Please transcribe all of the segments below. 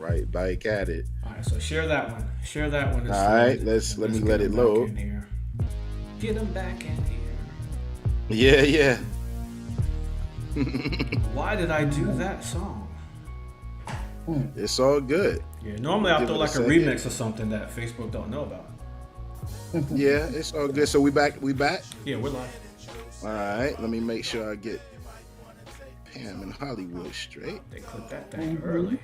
Right back at it. All right, so share that one. Share that one, All and right, slide, and let let's me get let them it back load. in here. Get them back in here. Yeah, yeah. Why did I do that song? Mm. It's all good. Yeah, normally We'll I'll give throw it a like a second. remix or something that Facebook don't know about. Yeah, it's all good. So we back. We back. Yeah, we're live. All right. Let me make sure I get Pam in Hollywood straight. They clipped that thing Mhm. early.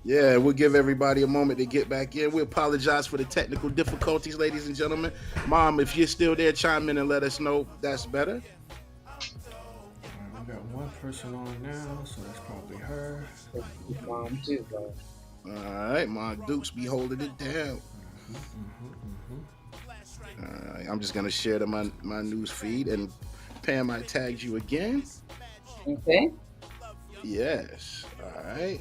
Yeah, we'll give everybody a moment to get back in. We apologize for the technical difficulties, ladies and gentlemen. Mom, if you're still there, chime in and let us know that's better. All right, we got one person on now, so that's probably her. Mom too, though. All right, my Dukes be holding it down. All right, I'm just gonna share my news feed and Pam, I tagged you again. Okay. Yes. All right.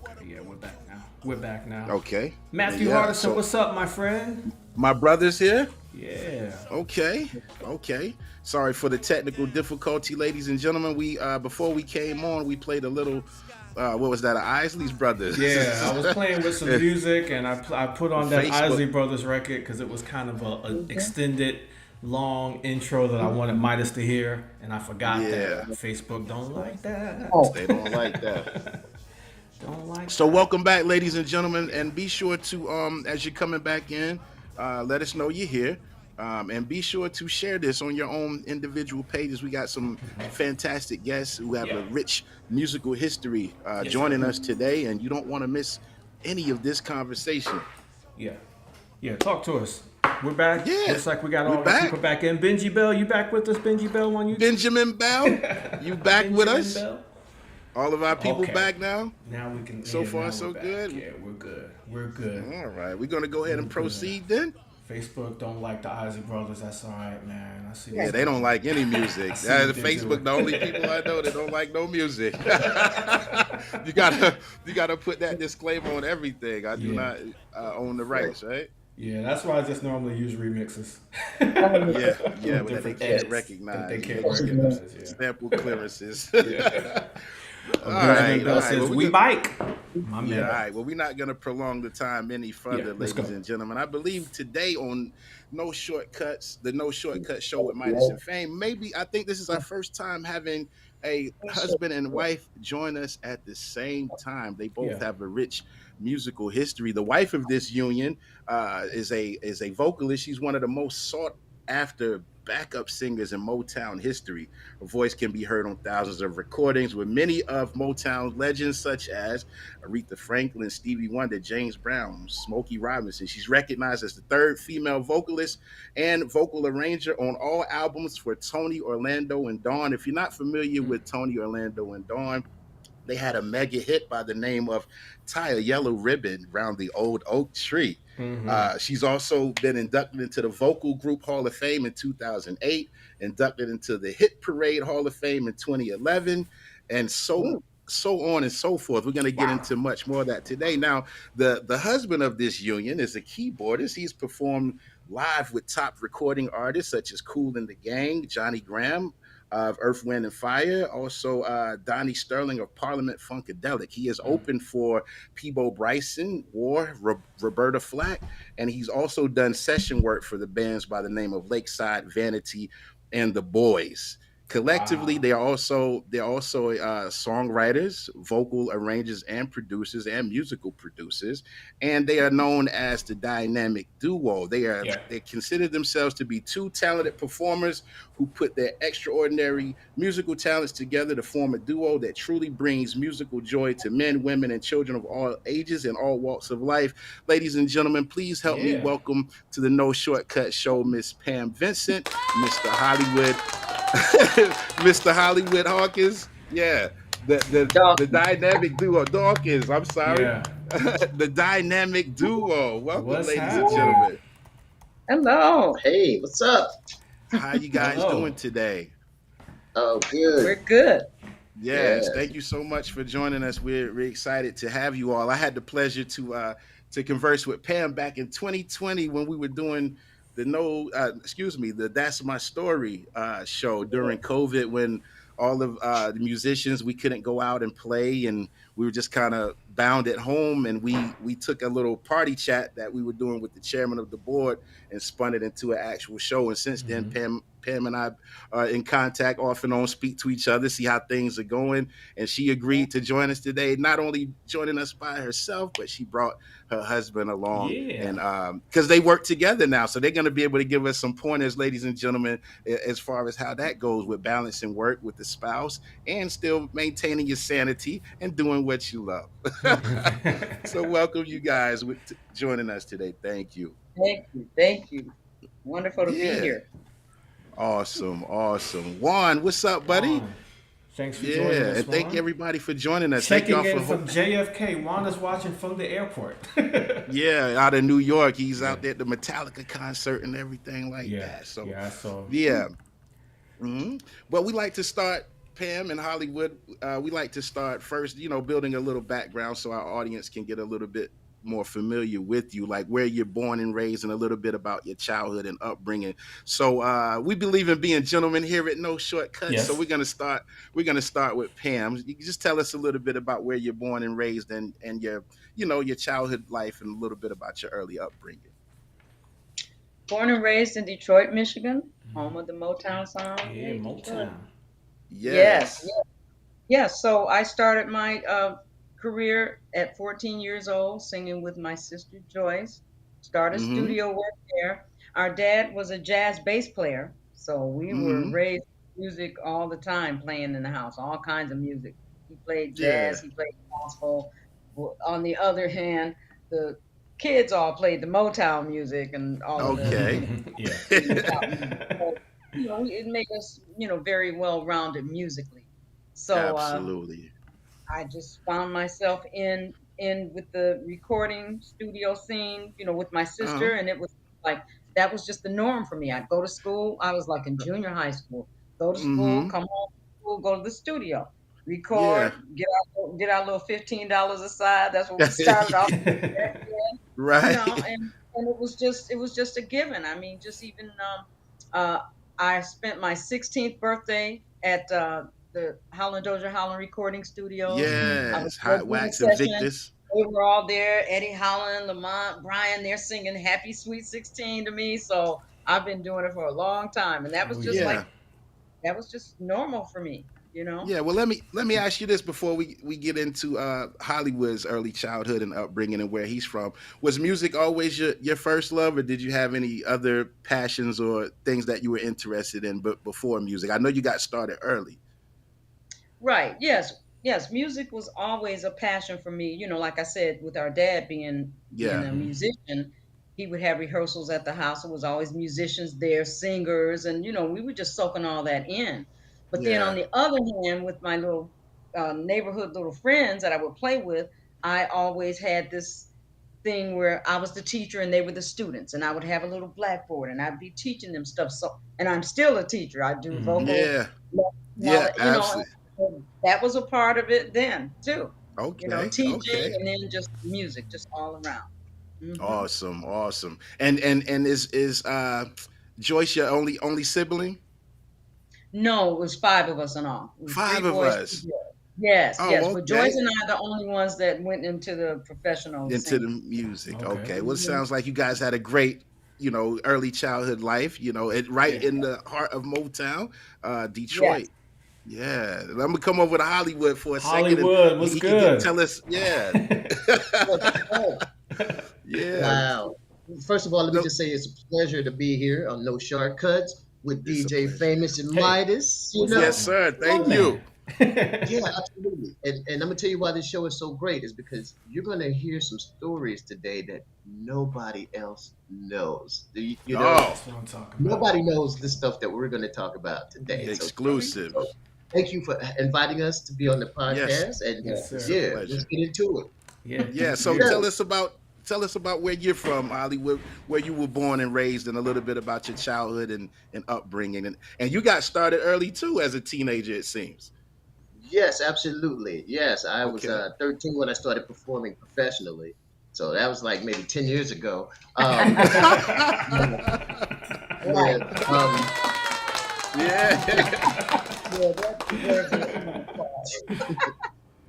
Okay, yeah, we're back now. We're back now. Okay. Matthew Yeah. Hardison, So what's up, my friend? my brother's here. Yeah. Okay. Okay. Sorry for the technical difficulty, ladies and gentlemen. We before we came on, we played a little. What was that? Isley's Brothers. Yeah, I was playing with some music, and I put on that Facebook. Isley Brothers record because it was kind of a Okay. extended, long intro that I wanted Midas to hear, and I forgot Yeah. that Facebook don't like that. Oh, They don't like that. Don't like So that. welcome back, ladies and gentlemen, and be sure to as you're coming back in, let us know you're here. And be sure to share this on your own individual pages. We got some fantastic guests who have Yeah. a rich musical history Yes, sir. joining us today, and you don't want to miss any of this conversation. Yeah. Yeah, talk to us. We're back. Yeah, Looks like we got we're all the back. people back in. Benji Bell, you back with us, Benji Bell on YouTube? Benjamin Bell, you back with Benjamin us? Bell? All of our people Okay. back now? Now we can. So Yeah, far, now we're so back. good. Yeah, we're good. We're good. All right, we're going to go ahead and We're good. proceed then. Facebook don't like the Isley Brothers. That's all right, man. I see. Yeah, what they don't like any music. I see what The they're Facebook, doing. the only people I know that don't like no music. You gotta put that disclaimer on everything. I do Yeah. not own the rights, right? Yeah, that's why I just normally use remixes. Yeah, yeah, With but they different can't edits that recognize. they They can't gonna get recognize. Yeah. sample clearances. Yeah. All Benjamin right, all Bell right. says, Well, "We bike." My yeah, all man. right. Well, we're not going to prolong the time any Yeah, further, let's ladies go. and gentlemen. I believe today on No Shortcuts, the No Shortcut Show with Midas and Fame, maybe I think this is our first time having a husband and wife join us at the same time. They both Yeah. have a rich musical history. The wife of this union is a vocalist. She's one of the most sought after backup singers in Motown history. Her voice can be heard on thousands of recordings with many of Motown's legends, such as Aretha Franklin, Stevie Wonder, James Brown, Smokey Robinson. She's recognized as the third female vocalist and vocal arranger on all albums for Tony Orlando and Dawn. If you're not familiar with Tony Orlando and Dawn, they had a mega hit by the name of Tie a Yellow Ribbon Round the Old Oak Tree. Mm-hmm. She's also been inducted into the Vocal Group Hall of Fame in 2008, inducted into the Hit Parade Hall of Fame in 2011, and so on and so forth. We're going to get into much more of that today. Now, the husband of this union is a keyboardist. He's performed live with top recording artists such as Kool and the Gang, Johnny Graham of Earth, Wind, and Fire. Also, Donnie Sterling of Parliament Funkadelic. He has opened for Peebo Bryson, War, Roberta Flack, and he's also done session work for the bands by the name of Lakeside Vanity and The Boys. Collectively, Wow. they're also songwriters, vocal arrangers, and producers, and musical producers, and they are known as the Dynamic Duo. Yeah. They consider themselves to be two talented performers who put their extraordinary musical talents together to form a duo that truly brings musical joy to men, women, and children of all ages and all walks of life. Ladies and gentlemen, please help me Yeah. welcome to the No Shortcut Show, Miss Pam Vincent, Mr. Hollywood, Mr. Hollywood Hawkins. Yeah, the Donkey. dynamic duo Dawkins. I'm sorry, Yeah. the dynamic duo. Welcome, What's ladies and happening? gentlemen. Hello. Hey, what's up? How you guys Hello. doing today? Oh, We're good. good. Yes, Yeah. thank you so much for joining us. We're excited to have you all. I had the pleasure to converse with Pam back in 2020 when we were doing the That's My Story show during COVID when all of the musicians we couldn't go out and play and we were just kind of bounded home, and we took a little party chat that we were doing with the chairman of the board and spun it into an actual show. And since then, Pam and I are in contact off and on, speak to each other, see how things are going. And she agreed to join us today, not only joining us by herself, but she brought her husband along. Yeah. And because they work together now, so they're going to be able to give us some pointers, ladies and gentlemen, as far as how that goes with balancing work with the spouse and still maintaining your sanity and doing what you love. So welcome you guys joining us today. Thank you. Thank you. Wonderful to be here. Awesome. Juan, what's up, buddy? Juan, thanks for joining us, and thank Juan. everybody for joining us. Checking thank y'all in from JFK. Juan is watching from the airport. out of New York. He's out there at the Metallica concert and everything like that. So I saw. Yeah. Mm-hmm. But we like to start, Pam, in Hollywood. We like to start first, building a little background so our audience can get a little bit more familiar with you, like where you're born and raised and a little bit about your childhood and upbringing. So we believe in being gentlemen here at No Shortcuts. Yes. So we're gonna start with Pam. You can just tell us a little bit about where you're born and raised and your your childhood life and a little bit about your early upbringing. Born and raised in Detroit, Michigan, home of the Motown sound. Yeah, Motown. Yes. Yes. So I started my career at 14 years old, singing with my sister Joyce. Started studio work there. Our dad was a jazz bass player, so we were raised with music all the time, playing in the house, all kinds of music. He played jazz, he played gospel. On the other hand, the kids all played the Motown music and all of it made us, very well-rounded musically. So absolutely. I just found myself in with the recording studio scene, with my sister, and it was like that was just the norm for me. I'd go to school. I was like in junior high school. Go to school, come home from school, go to the studio, record, get our little $15 aside. That's what we started off with. Right. And it was just a given. I mean, just even I spent my 16th birthday at the Howlin' Dozier Howlin' Recording Studios. Yes, Hot Wax and Victus. We were all there. Eddie Howlin', Lamont, Brian, they're singing Happy Sweet 16 to me. So I've been doing it for a long time. And that was just that was just normal for me, Yeah, well, let me ask you this before we get into Hollywood's early childhood and upbringing and where he's from. Was music always your first love, or did you have any other passions or things that you were interested in before music? I know you got started early. Right. Yes. Music was always a passion for me. Like I said, with our dad being a musician, he would have rehearsals at the house. It was always musicians there, singers, and we were just soaking all that in. But then on the other hand, with my little neighborhood little friends that I would play with, I always had this thing where I was the teacher and they were the students, and I would have a little blackboard and I'd be teaching them stuff. So, and I'm still a teacher. I do vocal. Absolutely. That was a part of it then too. Okay. Teaching and then just music, just all around. Awesome. And is Joyce your only sibling? No, it was 5 of us in all. 5 of us. Yes. Okay. But Joyce and I are the only ones that went into the professional the music. Okay. Well, it sounds like you guys had a great, early childhood life. In the heart of Motown, Detroit. Yes. Yeah, I'm gonna come over to Hollywood for a second. Hollywood was good. Tell us, Wow. First of all, let me just say it's a pleasure to be here on No Shortcuts with DJ Famous and Midas. Yes, sir. Thank you. Yeah, absolutely. And I'm gonna tell you why this show is so great is because you're gonna hear some stories today that nobody else knows. Nobody knows the stuff that we're gonna talk about today. Exclusive. So thank you for inviting us to be on the podcast. Let's get into it. So tell us about where you're from, Hollywood, where you were born and raised, and a little bit about your childhood and upbringing. And you got started early too as a teenager, it seems. Yes, absolutely. Yes, I was 13 when I started performing professionally. So that was like maybe 10 years ago.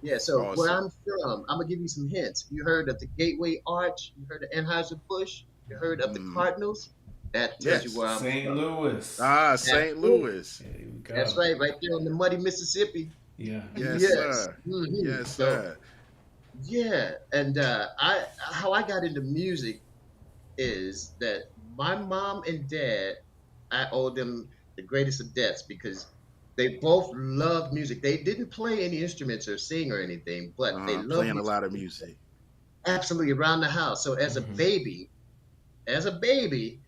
Yeah, so where Awesome. I'm from, I'm gonna give you some hints. You heard of the Gateway Arch? You heard of Anheuser-Busch? You heard of the Mhm. Cardinals? That tells you Yes. where I'm St. from. Louis. Ah, That's St. it. Louis. There we That's go. right, right there on the muddy Mississippi. Yeah. Yes, Yes. sir. Yes, So sir. yeah, and I how I got into music is that my mom and dad, I owe them the greatest of debts because they both loved music. They didn't play any instruments or sing or anything, but they loved Playing a music lot of music. absolutely around the house. So Mm-hmm. as a baby,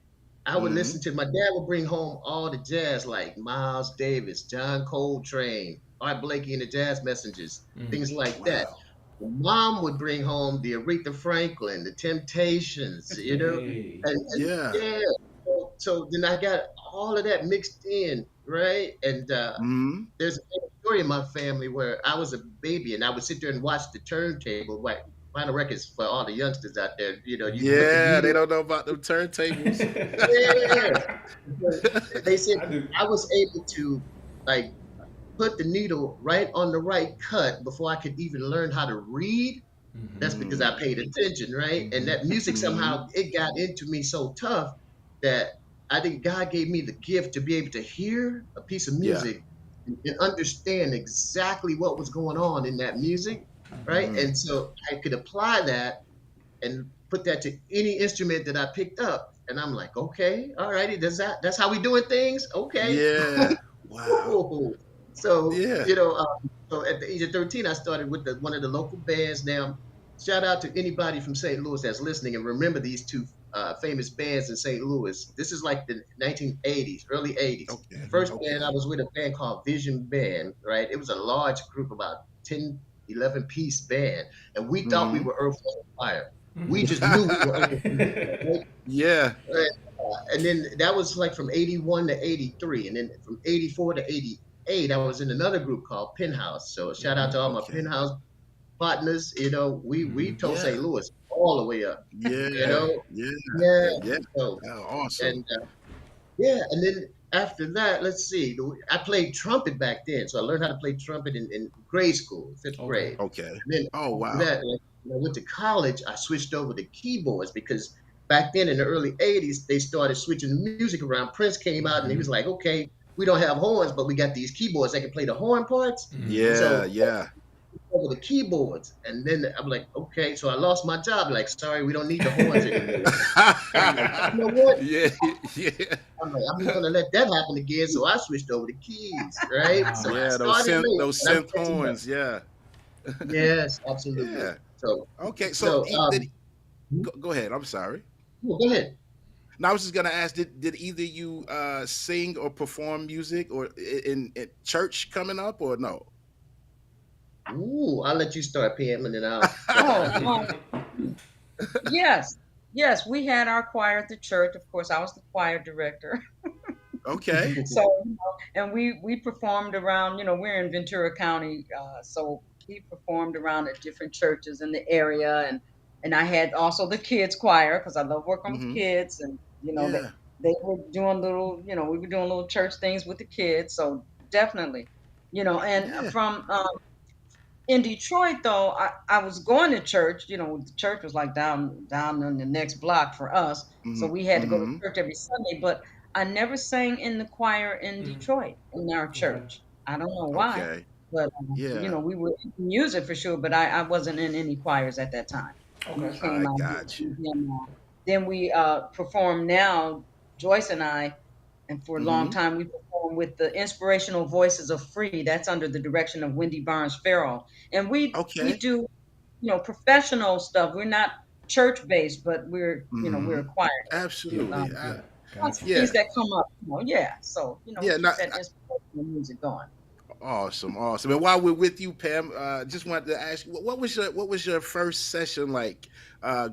I would Hmm. listen to my dad would bring home all the jazz like Miles Davis, John Coltrane, Art Blakey and the Jazz Messengers, Mm. things like that. Wow. Mom would bring home the Aretha Franklin, the Temptations, Hey. and Yeah. yeah. So then I got all of that mixed in, right? And Hmm. there's a famous story in my family where I was a baby and I would sit there and watch the turntable, like vinyl records for all the youngsters out there. You put the Yeah, they needle. don't know about them turntables. Yeah. So they said I do. I was able to like put the needle right on the right cut before I could even learn how to read. That's Mm-hmm. because I Mm. paid attention, right? And Mm-hmm. that music Hmm. somehow it got into me so tough that I think God gave me the gift to be able to hear a piece of Yeah. music and understand exactly what was going on in that music, right? Mm. And so I could apply that and put that to any instrument that I picked up. And I'm like, okay, all righty, that's how we doing things? Okay. Yeah. Wow. Cool. So, Yeah. so at the age of 13, I started with one of the local bands. Now, shout out to anybody from St. Louis that's listening and remember these two famous bands in St. Louis. This is like the 1980s, early 80s. Okay. First band, I Okay. was with a band called Vision Band, right? It was a large group, about 10, 11-piece band. And we thought we Hmm. were Earth, Wind, and Fire. We just knew we were Earth, Wind, and Fire, right? Yeah. And then that was like from 81 to 83. And then from 84 to 88, I was in another group called Penthouse. So shout out Mm-hmm. to all my Okay. Penthouse partners. We Mm-hmm. told Yeah. St. Louis all the way up. You Yeah. Hey. know, Yeah. yeah. Yeah. So Oh, awesome. and yeah, and then after that, let's see. I played trumpet back then, so I learned how to play trumpet in grade school, fifth Okay. grade. Okay. And then Oh, after wow. that, like, when I went to college, I switched over to keyboards because back then in the early 80s, they started switching the music around. Prince came out and he Mm-hmm. was like, okay, we don't have horns, but we got these keyboards that can play the horn parts. Mm-hmm. Yeah. So Yeah. over the keyboards. And then I'm like, okay, so I lost my job. Like, sorry, we don't need the horns anymore. I'm like, you know what? Yeah. Yeah. I'm like, I'm not gonna let that happen again. So I switched over to keys, right? So Wow. I Yeah. started late, Those but I'm synth catching up. horns. Yeah. Yes, absolutely. Yeah. So Okay. So so go ahead. I'm sorry. go ahead. Now I was just gonna ask, did either you sing or perform music or in church coming up or no? Ooh, I'll let you start, PM, and then I'll jump Oh, back in. yes, yes. We had our choir at the church. Of course, I was the choir director. Okay. So, and we performed around. We're in Ventura County, so we performed around at different churches in the area, and I had also the kids choir because I love working with Hmm. kids, and Yeah. they were doing little, we were doing little church things with the kids. So definitely, and Yeah. from in Detroit, though, I was going to church. The church was like down in the next block for us, so Hmm. we had to go to Hmm. church every Sunday. But I never sang in the choir in Mm. Detroit in our Okay. church. I don't know why, Okay. but Yeah. we were in music for sure. But I wasn't in any choirs at that time. When we Okay. came I out got here, you. then we perform now. Joyce and I, and for a long Hmm. time we performed with the Inspirational Voices of Free. That's under the direction of Wendy Barnes Farrell, and we Okay. do professional stuff. We're not church based, but we're Hmm. a choir. Yeah. Absolutely. Yeah. Lots of Gotcha. things Yeah. that come up, yeah. So we Yeah. keep that inspirational music going. Awesome, awesome. And while we're with you, Pam, just wanted to ask you, what was your first session like?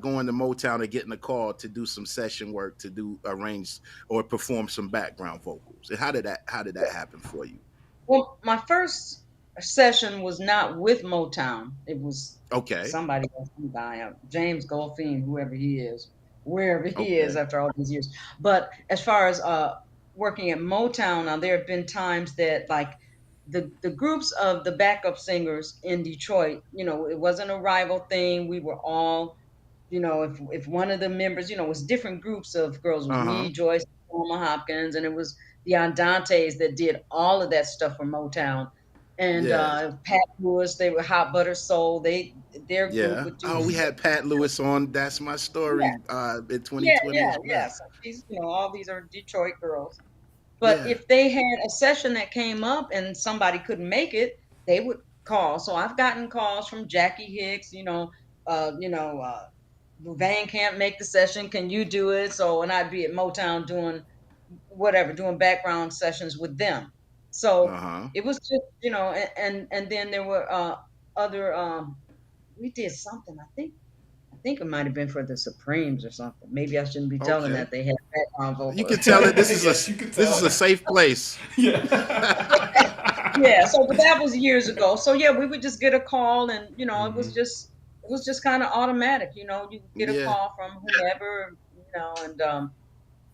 Going to Motown and getting a call to do some session work, to do arrange or perform some background vocals. And how did that happen for you? Well, my first session was not with Motown. It was Okay, somebody else, some guy, James Goldfein, whoever he is, wherever he is okay, after all these years. But as far as working at Motown, now there have been times that like the groups of the backup singers in Detroit, it wasn't a rival thing. We were all, if one of the members, it was different groups of girls. It was Uh-huh. me, Joyce, Thelma Hopkins, and it was the Andantes that did all of that stuff for Motown. And Yeah. Pat Lewis, they were Hot Butter Soul. Their group Yeah. would do. Oh, we had Pat Lewis on That's My Story in 2020 as well. Yeah. So these, all these are Detroit girls. But Yeah. if they had a session that came up and somebody couldn't make it, they would call. So I've gotten calls from Jackie Hicks, Van can't make the session. Can you do it? So, and I'd be at Motown doing whatever, doing background sessions with them. So Uh-huh. it was just, and then there were other we did something. I think it might have been for the Supremes or something. Maybe I shouldn't be telling Okay. that they had background vocals. You can tell it. This is Yes, this is a safe place. Yeah. Yeah, so but that was years ago. So yeah, we would just get a call, and it was just kind of automatic. You would get a Yeah. call from whomever, and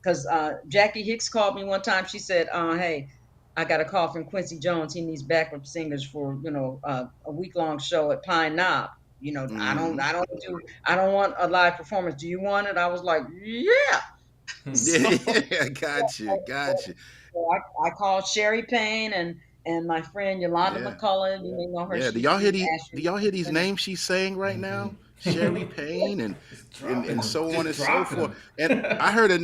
because Jackie Hicks called me one time. She said, "Hey, I got a call from Quincy Jones. He needs backup singers for a week-long show at Pine Knob. I don't Mhm. I don't want a live performance. Do you want it?" I was like, "Yeah." So, Yeah, got you. so I called Sherry Payne and my friend Yolanda Yeah. McCullough. You may know her. Yeah. Do She y'all hear sings do y'all hear these Ashley. names she's saying right now? Sherry Payne and so on and so forth. And I heard a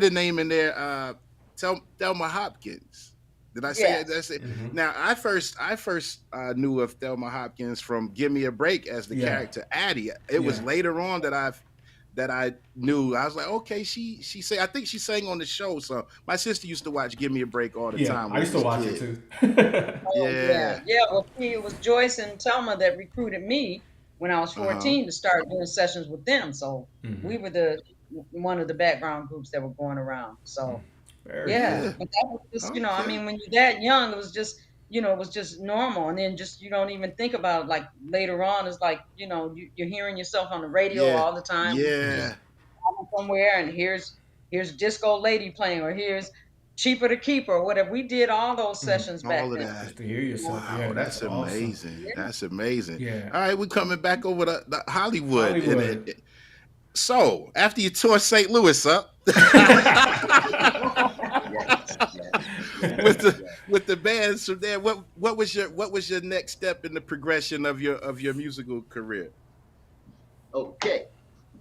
name in there, Thelma Hopkins. Did I say it? Yes. That's it. Now I first knew of Thelma Hopkins from Give Me a Break as the character Addie. It was later on that I knew. I was like, okay, she sang. I think she sang on the show. So my sister used to watch Give Me a Break all the time. I used to watch it too. Oh Yeah. yeah. Well, it was Joyce and Thelma that recruited me when I was Uh-huh. 14 to start doing sessions with them. So we were one of the background groups that were going around. So Yeah. but that was just, I Okay. mean, when you're that young, it was just, it was just normal. And then just, you don't even think about it. Like later on, it's like, you're hearing yourself on the radio Yeah. all the time. Just Yeah. somewhere, and here's Disco Lady playing, or here's Cheaper to Keep, or whatever. We did all those sessions back All of then. that. Just to hear yourself. Wow, Yeah, that's awesome. amazing. Yeah. That's amazing. Yeah. All right, we're coming back over to Hollywood. So after you tore St. Louis up with the bands from there, what was your next step in the progression of your musical career? Okay.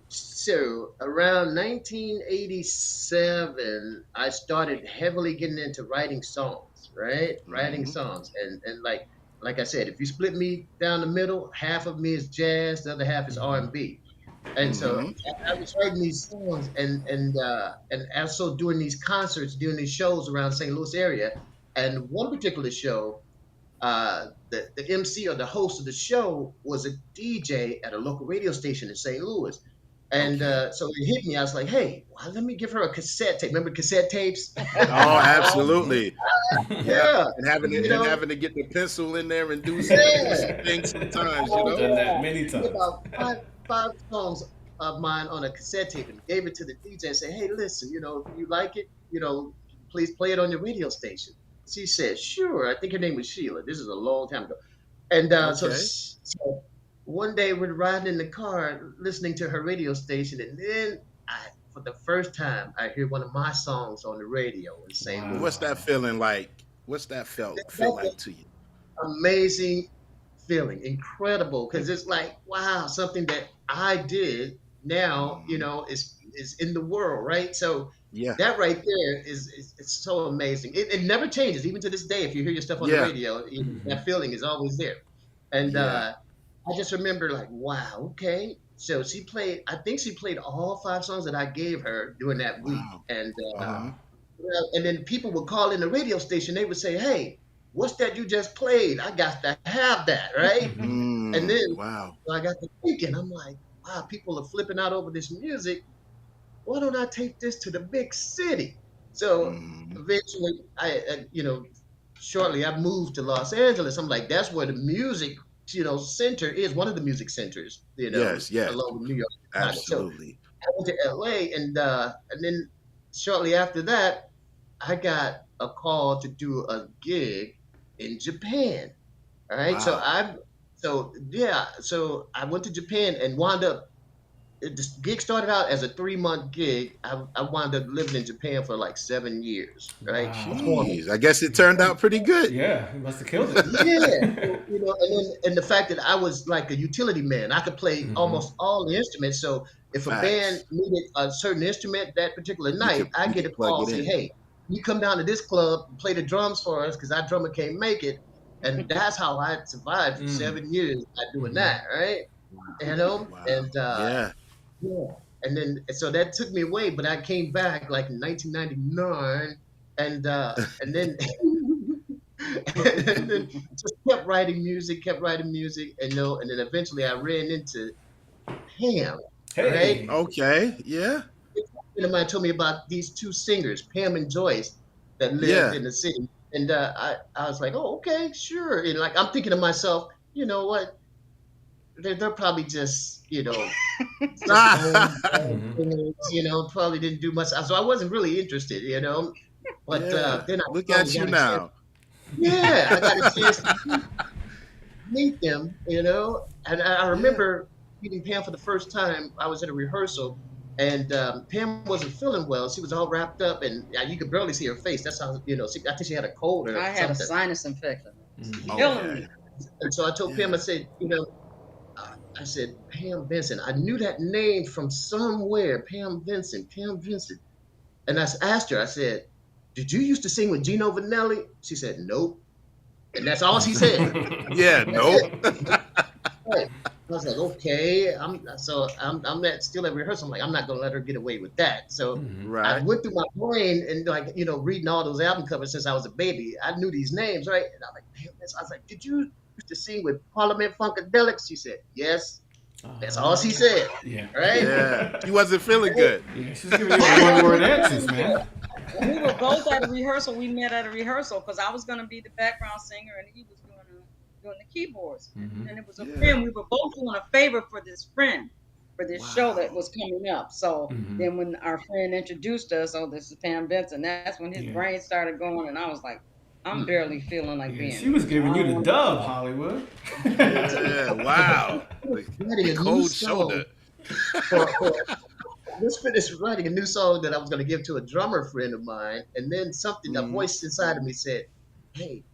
So around 1987, I started heavily getting into writing songs, right? Writing songs. And like I said, if you split me down the middle, half of me is jazz, the other half is R&B. And so I was writing these songs and also doing these concerts, doing these shows around St. Louis area. And one particular show, the MC or the host of the show was a DJ at a local radio station in St. Louis. And so it hit me. I was like, hey, well, let me give her a cassette tape. Remember cassette tapes? Oh, absolutely. Yeah. And having to get the pencil in there and do some things sometimes, I've done that many times. About five songs of mine on a cassette tape and gave it to the DJ and said, hey, listen, if you like it, please play it on your radio station. She said, sure. I think her name was Sheila. This is a long time ago. And so one day we're riding in the car listening to her radio station, and then for the first time, I hear one of my songs on the radio in St. Louis. What's that feeling like? What's that feel like to you? Amazing feeling, incredible, because it's like, wow, something that I did now, is in the world, right? So that right there is it's so amazing. It never changes, even to this day. If you hear your stuff on the radio, that feeling is always there. And I just remember like, wow, okay. So I think she played all 5 songs that I gave her during that week. Wow. And and then people would call in the radio station. They would say, hey, what's that you just played? I got to have that, right? And then so I got to thinking, I'm like, wow, people are flipping out over this music. Why don't I take this to the big city? So eventually, shortly I moved to Los Angeles. I'm like, that's where the music, center is, one of the music centers, Yes. along with New York. Absolutely. So I went to LA, and then shortly after that, I got a call to do a gig in Japan. All right. Wow. So I went to Japan and wound up. This gig started out as a 3-month gig. I wound up living in Japan for like 7 years, right? Wow. Jeez, I guess it turned out pretty good. Yeah, he must have killed it. Yeah, so, and the fact that I was like a utility man, I could play almost all the instruments. So if a band Facts. needed a certain instrument that particular You night, could I you get a could plug call it say, in. "Hey, you come down to this club, and play the drums for us because our drummer can't make it." And that's how I survived for 7 years by doing that, right? Wow. And Yeah. yeah, and then so that took me away, but I came back like in 1999, and then and then just kept writing music, and and then eventually I ran into Pam, right? Hey. Okay. Yeah. A friend of mine told me about these two singers, Pam and Joyce, that lived Yeah. in the city, and I was like, oh, okay, sure. And like I'm thinking to myself, you know what? They're probably just home singers, probably didn't do much. So I wasn't really interested. But Yeah. then I Look finally at you got a chance. now. Yeah, I got a chance to meet them. And I Yeah. remember meeting Pam for the first time. I was at a rehearsal, and Pam wasn't feeling well. She was all wrapped up, and you could barely see her face. That's how. I think she had a cold or I had a something. sinus infection. Killing Okay. me. And so I told Pam, Yeah. I said, Pam Vincent. I knew that name from somewhere. Pam Vincent, Pam Vincent. And I asked her, I said, did you used to sing with Gino Vanelli? She said, nope. And that's all she said. Yeah. That's Nope. it. Right. I was like, okay. I'm still at rehearsal. I'm like, I'm not gonna let her get away with that. So I Right. went through my brain and like, reading all those album covers since I was a baby. I knew these names, right? And I'm like, damn this. I was like, did you used to sing with Parliament Funkadelic? She said, yes. That's all she said. Yeah. Right? Yeah. She wasn't feeling good. Yeah, she's giving you one-word answers, man. We were both at a rehearsal. We met at a rehearsal because I was going to be the background singer and he was doing the keyboards. And it was a Yeah. friend. We were both doing a favor for this friend for this show that Wow. was coming up. So then when our friend introduced us, oh, this is Pam Benson, that's when his brain started going. And I was like, I'm barely feeling like being She was here. giving you the dub, Hollywood. Yeah. Wow. Writing The a new cold song shoulder. for just finished writing a new song that I was going to give to a drummer friend of mine, and then a voice inside of me said, "Hey,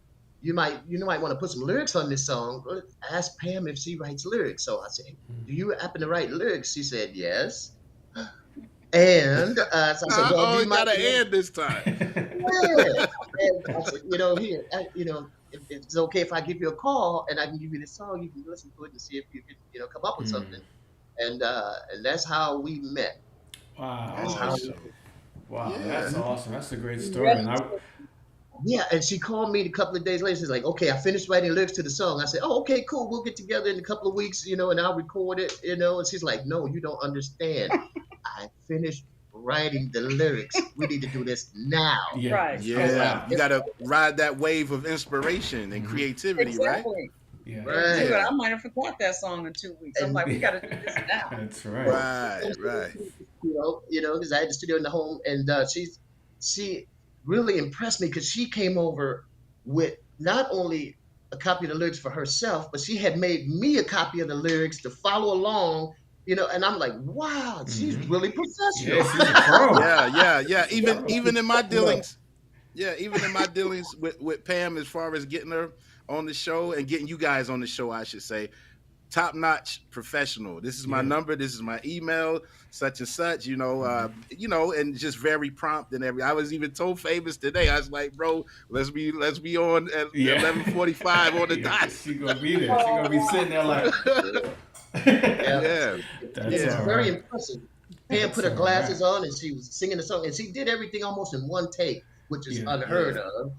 you might want to put some lyrics on this song. Ask Pam if she writes lyrics." So I said, "Do you happen to write lyrics?" She said, "Yes." And so I said, "Well, do Oh, you you got mind?" to end this time. Yeah. And I said, here, if it's okay if I give you a call and I can give you the song, you can listen to it and see if you can, come up with something. And that's how we met. That's how. Wow. Awesome. Wow, Yeah. that's awesome. That's a great We story. read And I, it. Yeah, and she called me a couple of days later. She's like, "Okay, I finished writing lyrics to the song." I said, "Oh, okay, cool. We'll get together in a couple of weeks, and I'll record it. And she's like, "No, you don't understand. I finished writing the lyrics. We need to do this now." yeah, Right. it's Oh, Yeah. wow. You got to ride that wave of inspiration and creativity, right? Exactly. yeah. Let's do it. Yeah. I might have forgot that song in 2 weeks. I'm And like, we got to do this now. That's right. Right. Right. Because I had the studio in the home, and she really impressed me because she came over with not only a copy of the lyrics for herself, but she had made me a copy of the lyrics to follow along. And I'm like, wow, she's really professional. Yeah, she's a pro. Yeah. Even in my dealings, even in my dealings with Pam, as far as getting her on the show and getting you guys on the show, I should say, top notch professional. This is my number. This is my email, such and such. And just very prompt and everything. I was even told Famous today. I was like, bro, let's be on at 11:45 on the dot. She gonna be there. She gonna be sitting there like. Yeah. It's all very right. impressive. Pam put her all glasses on and she was singing the song, and she did everything almost in one take, which is unheard of.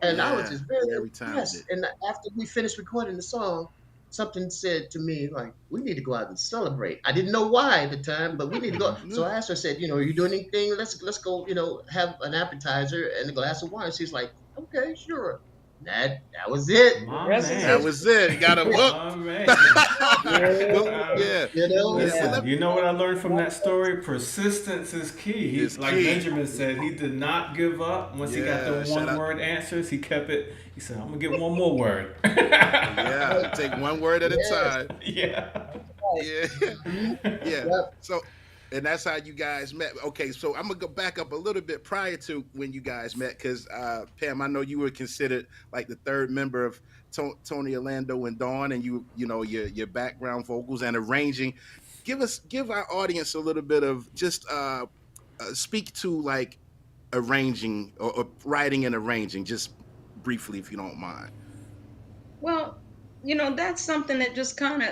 And I was just very impressed. And after we finished recording the song, something said to me like, "We need to go out and celebrate." I didn't know why at the time, but we need to go. So I asked her, said, "Are you doing anything? Let's go, have an appetizer and a glass of wine." She's like, "Okay, sure." That was it. My Rest is man. That history. was it. You got him My hooked. man. Yeah. You know, Listen, Well, you know what I learned from that story? Persistence is key. He, it's like key. Benjamin said, he did not give up. Once he got the Shout one out. word answers, he kept it. He said, I'm going to get one more word. Yeah, take one word at a yes. time. Yeah. Yeah, Mhm. yeah. Yep. So, and that's how you guys met. Okay, so I'm gonna go back up a little bit prior to when you guys met, because Pam, I know you were considered like the third member of Tony Orlando and Dawn, and you know your background vocals and arranging. Give our audience a little bit of just speak to like arranging or writing and arranging, just briefly, if you don't mind. Well, that's something that just kind of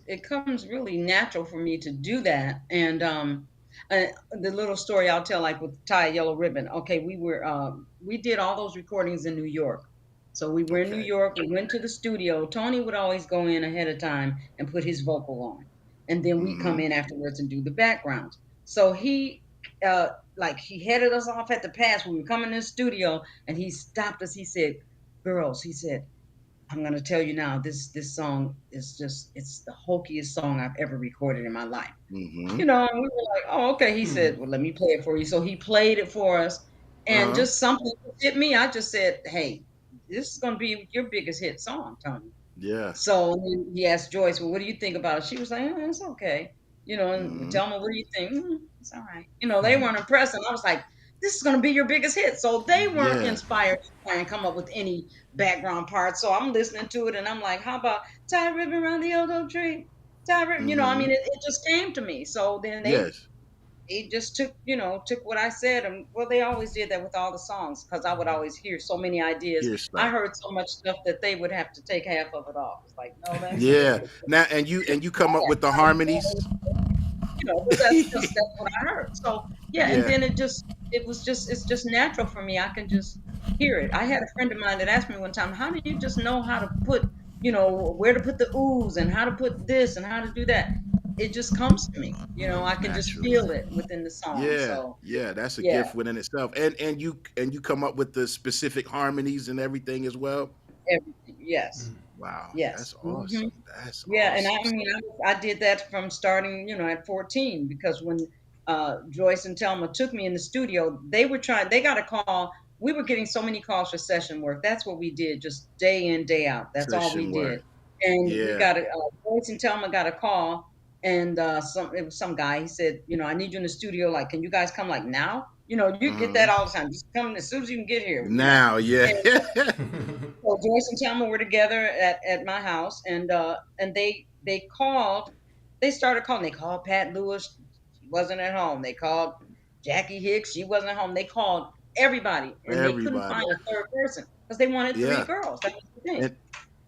it comes really natural for me to do that. And the little story I'll tell, like with Tie Yellow Ribbon. Okay, we did all those recordings in New York. So we were in New Okay. York, we went to the studio. Tony would always go in ahead of time and put his vocal on. And then we Mm-hmm. come in afterwards and do the backgrounds. So uh he headed us off at the pass when we were coming in the studio, and he stopped us. He said, "Girls," he said, "I'm gonna tell you now, this song is it's the hokiest song I've ever recorded in my life." Mm-hmm. And we were like, "Oh, okay." He said, "Well, let me play it for you." So he played it for us, and Uh-huh. just something hit me. I just said, "Hey, this is gonna be your biggest hit song, Tony." Yeah. So then he asked Joyce, "Well, what do you think about it?" She was like, "It's okay." And Mm-hmm. tell me, "What do you think?" It's all right. They weren't impressed. And I was like, "This is going to be your biggest hit." So they weren't Yeah. inspired to try and come up with any background parts. So I'm listening to it and I'm like, "How about tie a ribbon around the old oak tree? Tie a ribbon." I Mm-hmm. mean, it just came to me. So then Yes. they just took what I said. And well, they always did that with all the songs, because I would always hear so many ideas. Here's I stuff. heard so much stuff that they would have to take half of it off. It's like, no, that's it. Yeah. Now and you come up with the harmonies. But that's what I heard. So yeah, and Yeah. then it's just natural for me. I can just hear it. I had a friend of mine that asked me one time, "How do you just know how to put, where to put the oohs and how to put this and how to do that?" It just comes to me. I can just Naturally. feel it within the song. Yeah. So Yeah. That's a yeah, gift within itself. And you come up with the specific harmonies and everything as well. everything. Yes, Wow. yes. That's awesome. That's Yeah, and awesome. I mean, I did that from starting, at 14, because when Joyce and Telma took me in the studio, they got a call. We were getting so many calls for session work. That's what we did, just day in, day out. That's all we Session work. did. And we Yeah. got Joyce and Telma got a call, and it was some guy. He said, "I need you in the studio. Like, can you guys come like now? You get that Mm-hmm. all the time. Just come as soon as you can get here. Now, yeah. So Joyce and Thelma were together at my house, and they called. They started calling. They called Pat Lewis. She wasn't at home. They called Jackie Hicks. She wasn't at home. They called everybody, and they couldn't Everybody. find a third person because they wanted three Yeah. girls. That was the thing. And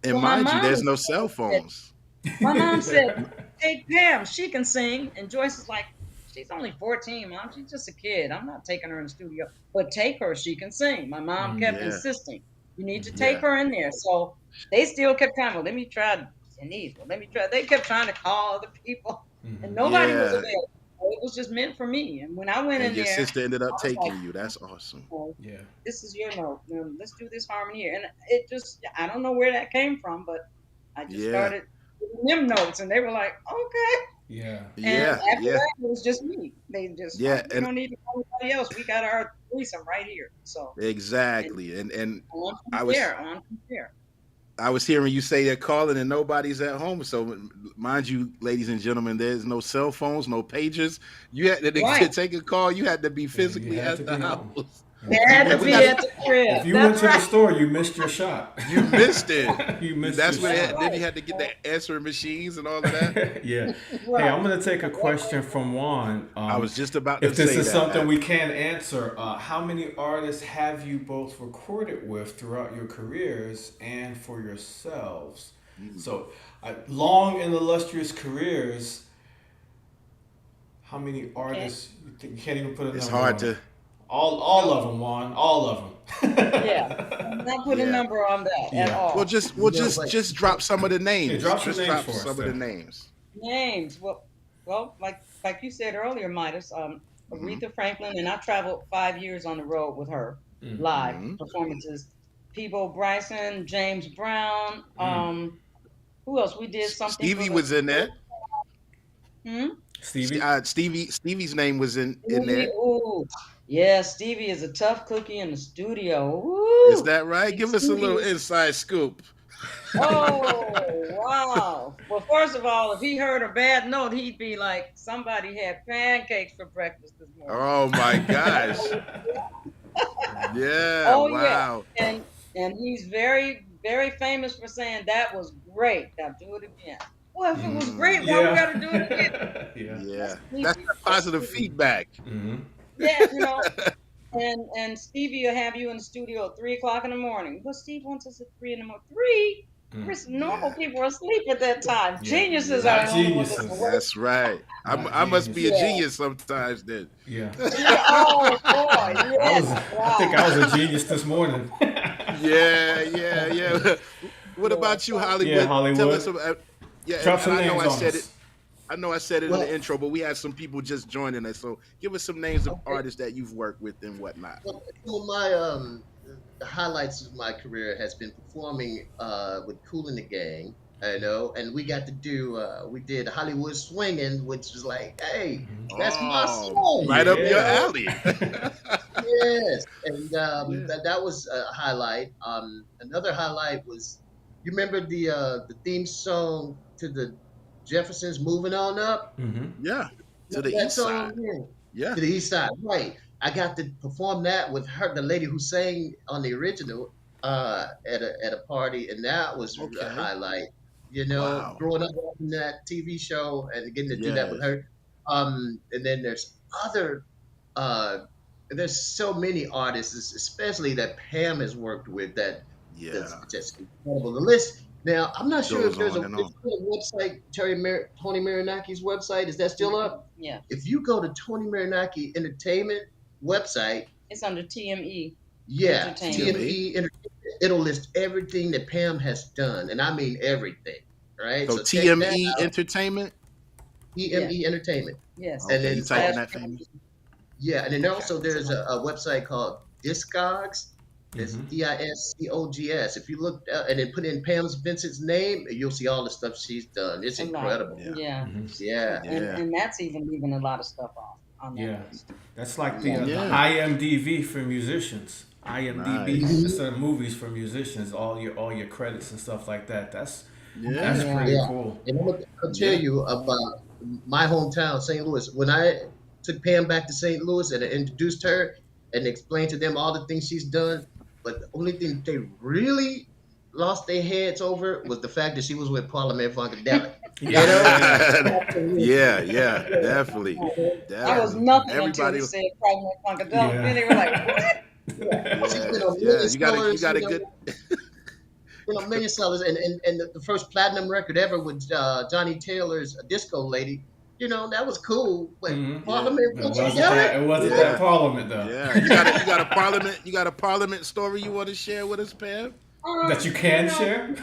and So my mind you, mom there's was no cell said, phones. my mom said, "Hey Pam, she can sing." And Joyce is like, "She's only 14, Mom. She's just a kid. I'm not taking her in the studio, but take her. She can sing." My mom kept Yeah. insisting, "You need to take Yeah. her in there." So they still kept trying. "Well, let me try Denise. Well, let me try." They kept trying to call other people, and nobody was Yeah. available. So it was just meant for me. And when I went And in your there, sister ended up I was like, taking you. That's awesome. "Oh, Yeah. this is your note. Let's do this harmony here." And it just, I don't know where that came from, but I just Yeah. started giving them notes, and they were like, "Okay." Yeah. And Yeah. after Yeah. that, it was just me. They just Yeah. like, "We And don't need to call anybody else. We got our threesome right here." So, and exactly. And on from I was there, on from there. I was hearing you say they're calling and nobody's at home. So mind you, ladies and gentlemen, there's no cell phones, no pagers. You had to Right. take a call. You had to be Yeah, you physically had to at the be home. house. And Had to We be got at the crib. if you went That's to the right. store, you missed your shot. you missed it. You missed That's your what That's shot. then you right. had to get the answering machines and all of that. Yeah. Hey, I'm Right. going to take a question from Juan. I was just about to If this say is that. something we can answer, how many artists have you both recorded with throughout your careers and for yourselves? So, long and illustrious careers. How many Okay. artists? You can't even put a It's number hard on it. to. All No. of them, Juan. All of them. Yeah. I'm not put a Yeah. number on that at Yeah. Well, all. just You know, but just drop some of the Yeah, names. drop some Just names drop for us some of the then. names. Names. Well, like you said earlier, Midas, Hmm. Aretha Franklin, and I traveled 5 years on the road with her, live Hmm. performances. Peebo Bryson, James Brown. Who else? We did something for Stevie the. was in there. Stevie. Stevie's name was in Stevie, there. ooh, yeah, Stevie is a tough cookie in the studio. Is Woo! that right? Give us a Stevie little is. inside scoop. Oh, wow. Well, first of all, if he heard a bad note, he'd be like, somebody had pancakes for breakfast this morning. Oh my gosh. Yeah, Oh yeah, wow. and and he's very very famous for saying that was great. Now do it again. Well, if it was great, why we Yeah. got to do it again? Yeah. Yeah. That's That's Stevie. that That's positive Stevie. feedback. Yeah, and Stevie will have you in the studio at 3 o'clock in the morning. But Steve wants us at 3 in the morning. Three? Normal Yeah. people are asleep at that time. Yeah. Geniuses are Not the only ones that's geniuses. awake. That's right. Not I must be a geniuses. Yeah. genius sometimes then. Yeah. Yeah. Oh boy. I Yes. was. I think I Wow. was a genius this morning. Yeah. What Yeah. about you, So Yeah, Hollywood? Tell us Hollywood. about. Yeah, Drop and some I know names I on said it. us. I know I said it in the Well, intro, but we had some people just joining us. So give us some names of okay. artists that you've worked with and whatnot. Well, some of my the highlights of my career has been performing with Kool and the Gang, and we got to do we did Hollywood Swinging, which was like, hey, that's my Oh, song, right up your Yeah. alley. Yes, and Yeah. that was a highlight. Another highlight was, you remember the theme song to the Jeffersons, "Moving On Up." Yeah. To Remember the that east side. song? Yeah. Yeah. To the East Side, right? I got to perform that with her, the lady who sang on the original, at a party, and that was a Okay. highlight. Wow. Growing up watching that TV show and getting to do that with Yes. her. And then other uh, there's so many artists, especially that Pam has worked with, that's Yeah. just incredible. The list. Now, I'm not sure if Goes there's on and there's on. still a website, Tony Marinaki's website. Is that still up? yeah, If you go to Tony Marinaki Entertainment website, it's under TME yeah, Entertainment. TME. TME Entertainment, it'll list everything that Pam has done, and I mean everything. Right? So So check that TME out, Entertainment. Yeah. TME Entertainment, Yes. and Okay, you then type in Slash. that for me. yeah, and then Okay. also there's a website called Discogs. It's Mhm. DISCOGS. If you look and then put in Pam's Vincent's name, you'll see all the stuff she's done. It's A lot. incredible. Yeah. Yeah. Yeah. Yeah. And that's even leaving a lot of stuff off on that Yeah. list. That's like the Yeah. Yeah. IMDb for musicians. IMDb Nice. instead of movies for musicians. All your credits and stuff like that. That's Yeah. Yeah. pretty Yeah. cool. And I'll tell Yeah. you about my hometown, St. Louis. When I took Pam back to St. Louis and I introduced her and explained to them all the things she's done, but the only thing they really lost their heads over was the fact that she was with Parliament Funkadelic. Yeah. Yeah. Definitely. I was Definitely. nothing until Everybody. he said Pregnant Funkadelic. Yeah. Then they were like, what? She's Yeah. been on Yeah. million You got sellers, a good. million sellers, and the first platinum record ever with Johnny Taylor's Disco Lady. That was cool. But Mhm. Parliament It wasn't Funkadelic. that Parliament though. Yeah. You got a Parliament story you want to share with us, Pam? That you can share.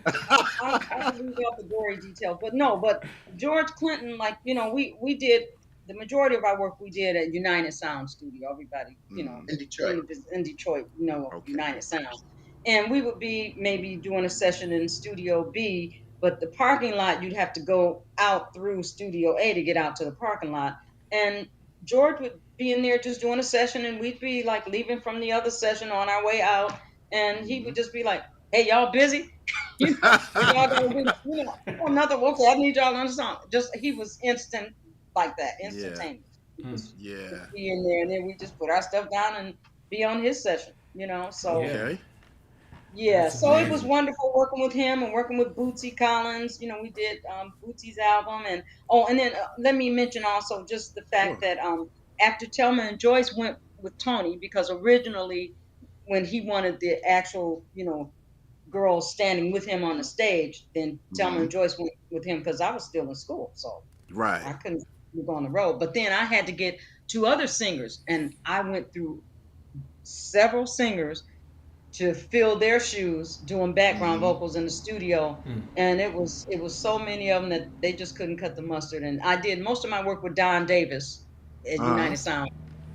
I can leave out the gory details, but no, but George Clinton, like, we did the majority of our work we did at United Sound Studio. Everybody, In Detroit. in Detroit, Okay. United Sound. And we would be maybe doing a session in Studio B, but the parking lot, you'd have to go out through Studio A to get out to the parking lot. And George would be in there just doing a session, and we'd be like leaving from the other session on our way out. And he would just be like, hey, y'all busy? Y'all gonna be, oh, nothing. Okay, I need y'all on song. Just he was instant like that, instantaneous. Yeah. Be in there, and then we just put our stuff down and be on his session. So Yeah. Okay. yeah, That's so it was amazing. wonderful working with him and working with Bootsy Collins. We did Bootsy's album, and then let me mention also just the fact Sure. that after Thelma and Joyce went with Tony, because originally when he wanted the actual girls standing with him on the stage, then Thelma and Joyce went with him because I was still in school, so I Right. couldn't move on the road. But then I had to get two other singers, and I went through several singers to fill their shoes doing background vocals in the studio. And it was so many of them that they just couldn't cut the mustard. And I did most of my work with Don Davis at United Sound.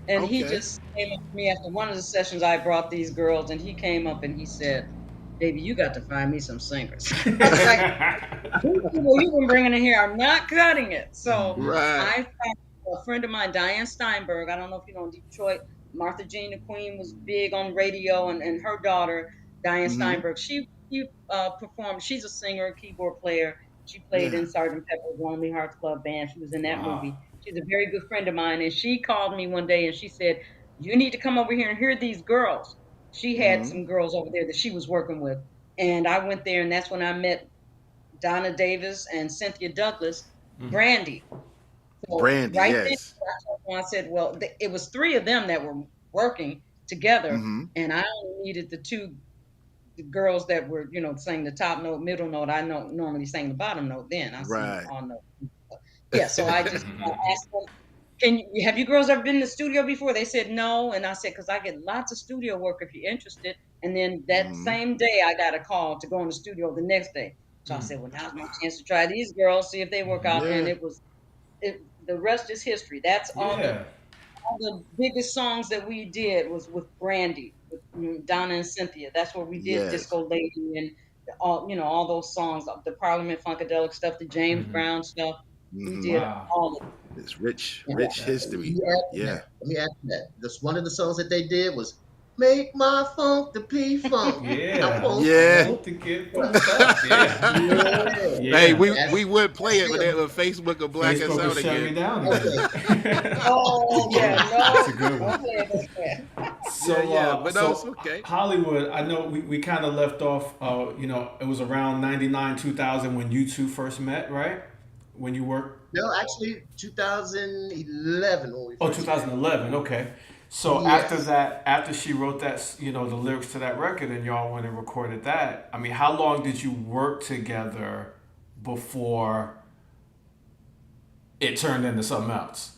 And he Okay. just came up to me after one of the sessions. I brought these girls, and he came up and he said, "Baby, you got to find me some singers." I was like, "These people you've been bringing in here are not cutting it." So Right. I found a friend of mine, Diane Steinberg. I don't know if you know, in Detroit, Martha Jean the Queen was big on radio, and her daughter, Diane Mm-hmm. Steinberg, she performed. She's a singer, keyboard player. She played Yeah. in Sergeant Pepper's Lonely Hearts Club Band. She was in that movie. Wow. She's a very good friend of mine, and she called me one day and she said, "You need to come over here and hear these girls." She had Mm-hmm. some girls over there that she was working with, and I went there, and that's when I met Donna Davis and Cynthia Douglas, Mm. Brandy. So Brandy, right then, yes. that's when I said, well, it was three of them that were working together, Mm-hmm. and I only needed the girls that were, saying the top note, middle note. I know normally sang the bottom note. Then I sing Right. all notes. Yeah, so I just asked them, have you girls ever been in the studio before? They said no, and I said, because I get lots of studio work if you're interested. And then that Mm-hmm. same day, I got a call to go in the studio the next day. So I Mm. said, well, now's my chance to try these girls, see if they work out. And Yeah. the rest is history. That's Yeah. all the biggest songs that we did was with Brandy, with Donna and Cynthia. That's where we did Yes. Disco Lady and all those songs, the Parliament Funkadelic stuff, the James Mhm. Brown stuff. We Mm-hmm. did Wow. all of It's rich, it. rich That's Let history. me add to Yeah. that. Let me add to that. This one of the songs that they did was "Make My Funk the P Funk." I yeah. won't. I Yeah. want to get fucked up. Yeah. Yeah, Hey, Yeah. we would play it, that's but them. then Facebook will black us Facebook will out shut me again. down Okay. again. Oh yeah, Yeah, that's no, a good don't one. play it like that. Yeah, So, yeah, but no, it's so okay. Hollywood, I know we kind of left off. It was around 99, 2000 when you two first met, right? When you worked. No, actually, 2011 when we Oh, first met. 2011. Okay. So after Yes. that, after she wrote that, the lyrics to that record, and y'all went and recorded that. I mean, how long did you work together before it turned into something else?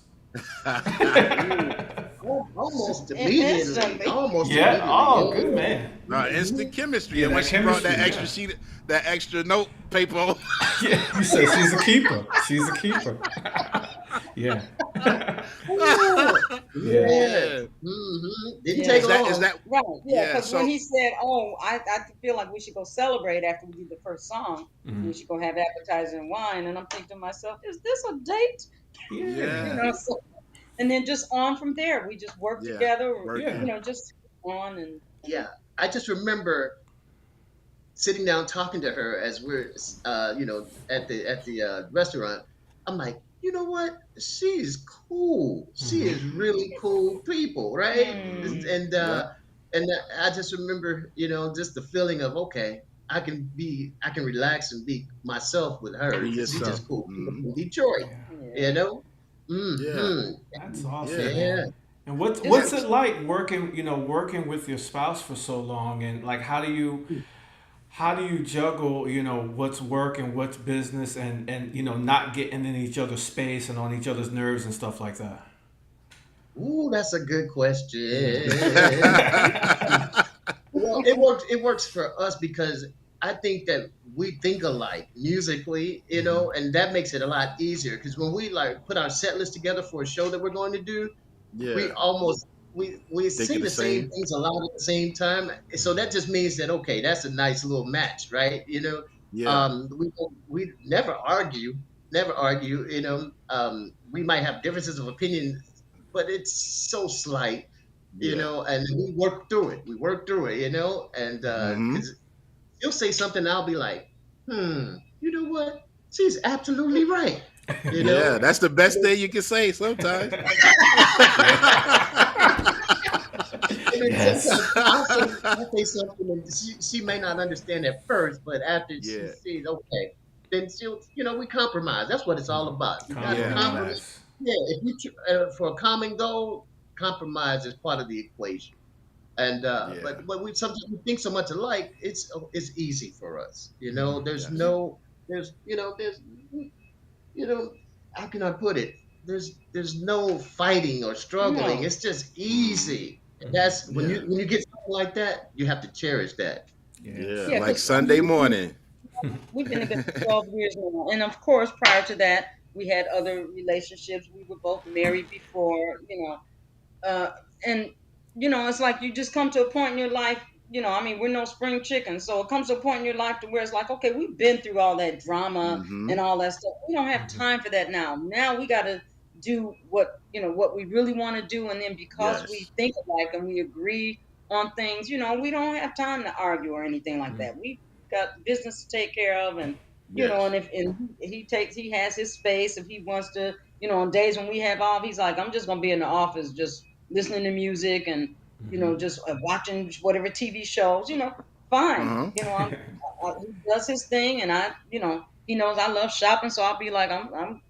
Ooh, almost immediately. Instantly. Almost Yeah. immediately. Oh, good Yeah. man. Instant chemistry. Yeah, And when that she brought that chemistry. extra Yeah. sheet, that extra note paper on. Yeah. You said she's a keeper. She's a keeper. Yeah. Ooh, Yeah. yeah. Yeah. Didn't Yeah. take Is that long. Right, yeah, yeah, because when so he said, "Oh, I feel like we should go celebrate after we do the first song, Mhm. we should go have appetizer and wine," and I'm thinking to myself, "Is this a date?" Yeah. yeah, So, and then just on from there, we just worked yeah, together, Yeah. working. just on and Yeah. I just remember sitting down talking to her as we're at the restaurant. I'm like, you know what, she's cool, she Mhm. is really cool people, right? Mm-hmm. mm, Yeah. And I just remember, just the feeling of, okay, I can relax and be myself with her Be because she's yourself. just cool people Mm-hmm. from Detroit, Yeah. yeah, you know. Yeah. hmm That's awesome, Yeah. yeah. man. And what's it's it like working with your spouse for so long, and like how do you juggle, what's work and what's business, and not getting in each other's space and on each other's nerves and stuff like that? Ooh, that's a good Yeah. question. Well, it works for us because I think that we think alike musically, Mhm. and that makes it a lot easier. Because when we like put our set list together for a show that we're going to do, we Yeah. almost we say Thinking the the same same. things a lot at the same time. So that just means that, okay, that's a nice little match, right? Yeah. We never argue. We might have differences of opinion, but it's so slight, Yeah. and we work through it. We work through it, and Mm-hmm. because she'll say something, I'll be like, you know what? She's absolutely right. You Yeah. know, That's the best thing you can say sometimes. Yeah. and then Yes. sometimes I'll say something, and she may not understand at first, but after she Yeah. sees, okay, then she'll, we compromise. That's what it's all about. You got to Yeah. compromise. Compromise. Yeah, if for a common goal, compromise is part of the equation. And Yeah. but we sometimes we think so much alike. It's easy for us. There's Yes. no there's you know how can I put it? There's no fighting or struggling. no, It's just Mm-hmm. easy. That's when Yeah. you get something like that, you have to cherish that. Yeah. Yes. yeah, Like because Sunday morning. we've been together 12 years now, and of course, prior to that, we had other relationships. We were both married before, And it's like you just come to a point in your life. I mean, we're no spring chicken, so it comes to a point in your life to where it's like, okay, we've been through all that drama and all that stuff. We don't have time for that now. Now we got to do what we really want to do, and then because we think alike and we agree on things, we don't have time to argue or anything like that. We got business to take care of, and and he has his space if he wants to. On days when we have off, he's like, I'm just gonna be in the office, just listening to music and just watching whatever TV shows. Fine. He does his thing, and he knows I love shopping, so I'll be like, I'm going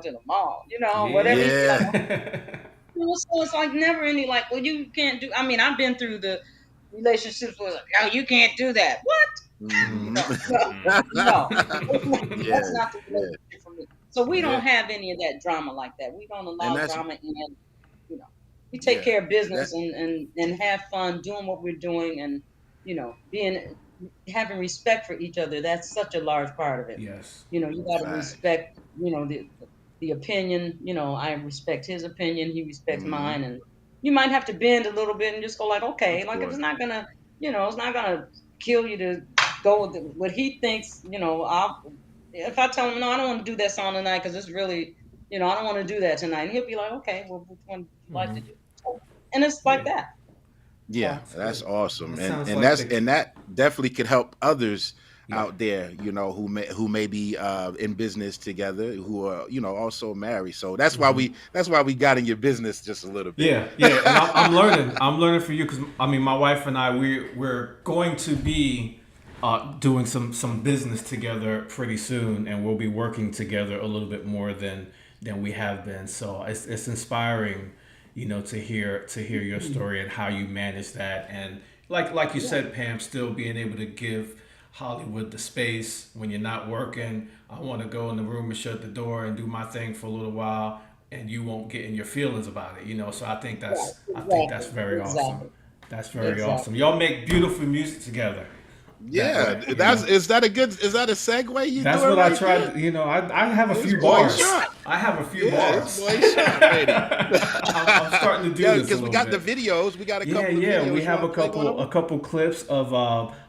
to the mall. Whatever. So it's like never any like, well, you can't do. I mean, I've been through the relationships where like, oh, you can't do that. What? No, that's not the relationship for me. So we don't have any of that drama like that. We don't allow drama in. We take care of business and have fun doing what we're doing, and having respect for each other. That's such a large part of it. Yes. You got to respect. The opinion. I respect his opinion. He respects mine, and you might have to bend a little bit and just go like, okay, like it's not gonna, it's not gonna kill you to go with what he thinks. If I tell him, no, I don't want to do that song tonight because it's really, I don't want to do that tonight, and he'll be like, okay, well, which one do you like to do? And it's like that. Yeah, that's awesome, and that definitely could help others out there, who may be in business together, who are also married. So that's why we got in your business just a little bit. Yeah. And I'm learning for you because I mean, my wife and I we're going to be doing some business together pretty soon, and we'll be working together a little bit more than we have been. So it's inspiring, to hear your story and how you manage that, and like you said, Pam, still being able to give Hollywood the space when you're not working. I want to go in the room and shut the door and do my thing for a little while, and you won't get in your feelings about it. So I think that's very awesome. That's very awesome. Y'all make beautiful music together. Yeah, is that a segue? That's what I tried. I have a few bars. I have a few bars. I'm starting to do this because we got the videos. We got a couple. Videos. We have a couple clips of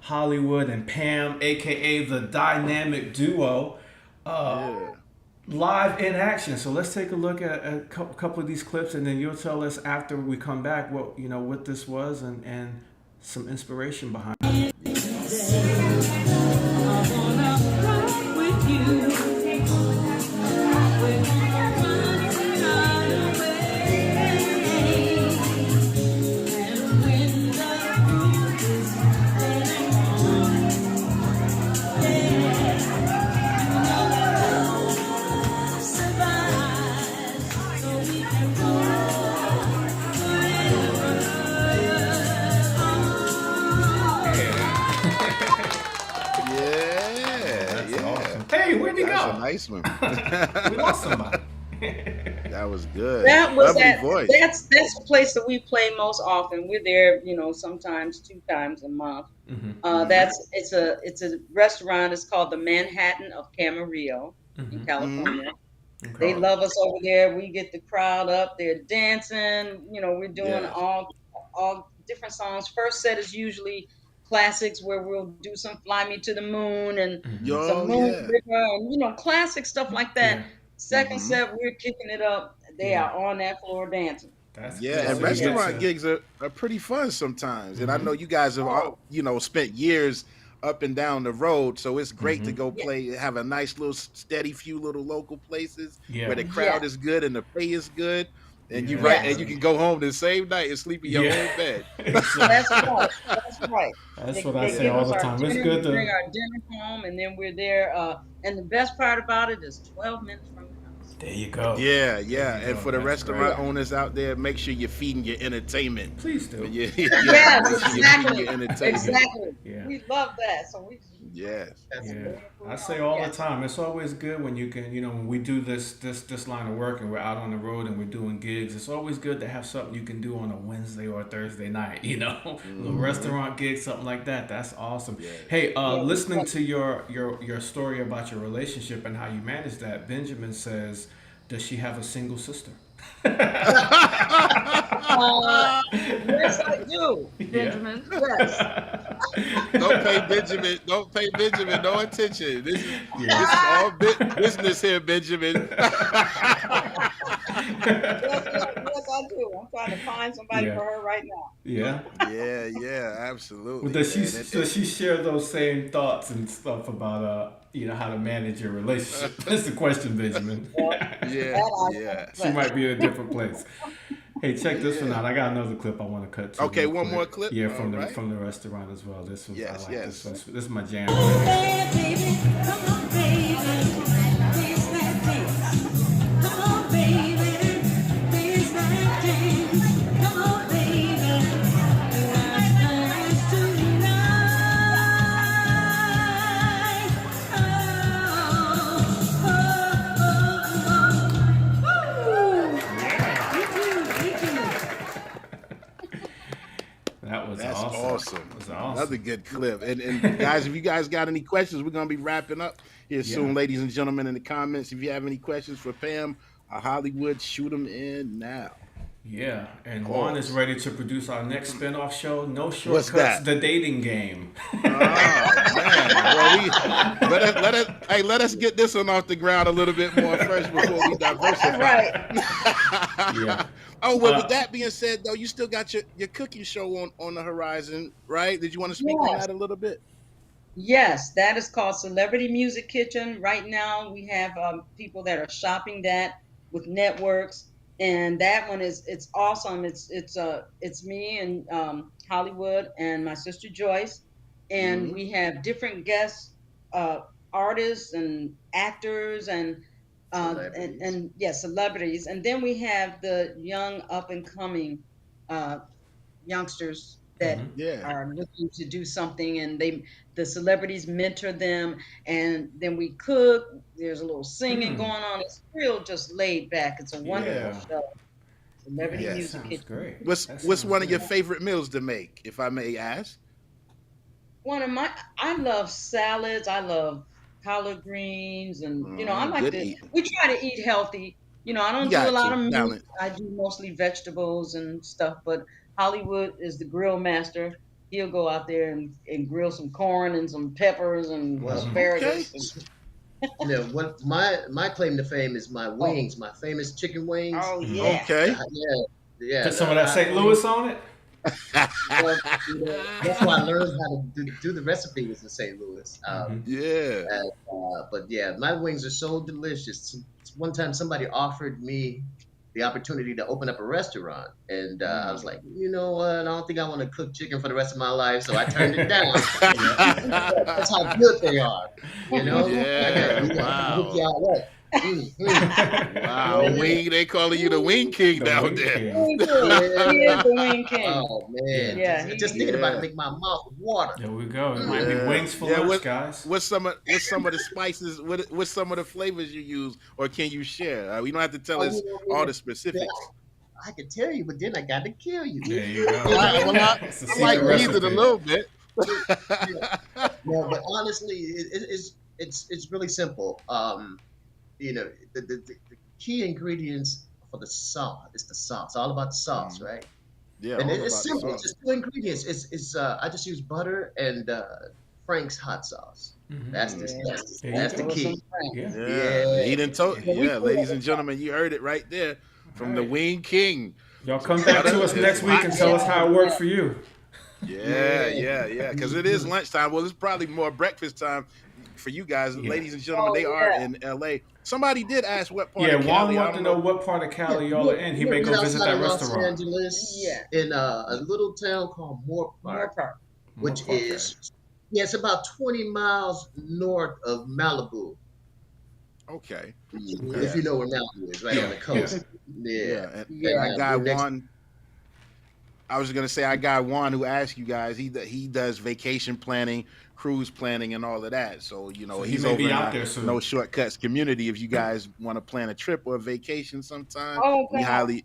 Hollywood and Pam, aka the dynamic duo, live in action. So let's take a look at a couple of these clips, and then you'll tell us after we come back what this was and some inspiration behind it. Nice one. We lost somebody. That was good. That was voice. That's the place that we play most often. We're there, sometimes 2 times a month. It's a restaurant. It's called the Manhattan of Camarillo in California. Okay. They love us over there. We get the crowd up. They're dancing. We're doing all different songs. First set is usually classics where we'll do some Fly Me to the Moon and some Moon River and classic stuff like that. Yeah. Second set, we're kicking it up. They are on that floor dancing. And restaurant gigs are pretty fun sometimes. And I know you guys have spent years up and down the road, so it's great to go play, have a nice little steady few little local places where the crowd is good and the pay is good. And you and you can go home the same night and sleep in your own bed. That's right. That's right. That's what I say all the time. It's good to bring our dinner home, and then we're there. And the best part about it is 12 minutes from the house. There you go. Yeah. And for the restaurant owners out there, make sure you're feeding your entertainment. Please do. Exactly. Your entertainment. Exactly. Yeah. We love that. So we. I say all the time, it's always good when you can, when we do this line of work and we're out on the road and we're doing gigs, it's always good to have something you can do on a Wednesday or a Thursday night, a restaurant gig, something like that. That's awesome. Hey, listening to your story about your relationship and how you manage that, Benjamin says, does she have a single sister? Yes, I do, Benjamin. Yes. Don't pay Benjamin. Don't pay Benjamin no attention. This is all business here, Benjamin. Yes, I do. I'm trying to find somebody for her right now. Yeah. Yeah, absolutely. Well, does she share those same thoughts and stuff about how to manage your relationship? That's the question, Benjamin. Yeah. She might be in a different place. Hey, check this one out. I got another clip I want to cut to. Okay, one more clip. Yeah, from the restaurant as well. This one, I like this one. This is my jam. Come on, baby. Come on, baby. Please let dance. Come on, baby. Please let dance. Come on, baby. Let's dance tonight. That's awesome. That was awesome. Another good clip. And guys, if you guys got any questions, we're gonna be wrapping up here soon, ladies and gentlemen. In the comments, if you have any questions for Pam or Hollywood, shoot them in now. Yeah, and Juan is ready to produce our next spinoff show, No Shortcuts, What's that? The Dating Game. Oh man! Well, let us get this one off the ground a little bit more first before we diversify. Right. Yeah. Oh well. With that being said, though, you still got your cooking show on the horizon, right? Did you want to speak on that a little bit? Yes, that is called Celebrity Music Kitchen. Right now, we have people that are shopping that with networks, and that one it's awesome. It's me and Hollywood and my sister Joyce, and we have different guest artists and actors and celebrities, and then we have the young up and coming youngsters that are looking to do something, and the celebrities mentor them, and then we cook. There's a little singing going on. It's real just laid back. It's a wonderful show. Celebrity Music Kitchen. Great. What's one of your favorite meals to make, if I may ask? I love salads. I love collard greens, and I like we try to eat healthy. I don't do a lot of meat. I do mostly vegetables and stuff, but Hollywood is the grill master. He'll go out there and grill some corn and some peppers and asparagus. What my claim to fame is my wings, my famous chicken wings. Oh yeah. Okay. Yeah. Put some of that St. Louis on it. That's why I learned how to do the recipes in St. Louis. But yeah, my wings are so delicious. One time somebody offered me the opportunity to open up a restaurant, and I was like, you know what? I don't think I want to cook chicken for the rest of my life, so I turned it down. That's how good they are, Wow. Wow, wing! They calling you the Wing King down there. He is the Wing King. Oh man! Just thinking about it make my mouth water. There we go. It might be wings for lunch, guys. What's some of the spices? What's some of the flavors you use, or can you share? We don't have to tell us all the specifics. I can tell you, but then I got to kill you. There you go. I like tease it a little bit. No, but honestly, it's really simple. The key ingredients for the sauce is the sauce. All about the sauce, right? Yeah, and it's simple. It's just two ingredients. It's I just use butter and Frank's hot sauce. That's the key. Yeah. He didn't told. Yeah, ladies and gentlemen, you heard it right there from the Wing King. Y'all come back to us next week and tell us how it worked for you. Yeah. Because it is lunchtime. Well, it's probably more breakfast time for you guys, ladies and gentlemen. They are in LA. Somebody did ask what part of Cali. Juan wanted to know what part of Cali y'all are in. He may go visit that restaurant. Los Angeles, in a little town called Moorpark, which is it's about 20 miles north of Malibu. Okay. If you know where Malibu is, right on the coast. And I got one. I was going to say I got one who asked you guys. He does vacation planning, cruise planning, and all of that. So he's over in our No Shortcuts community. If you guys want to plan a trip or a vacation sometime, we highly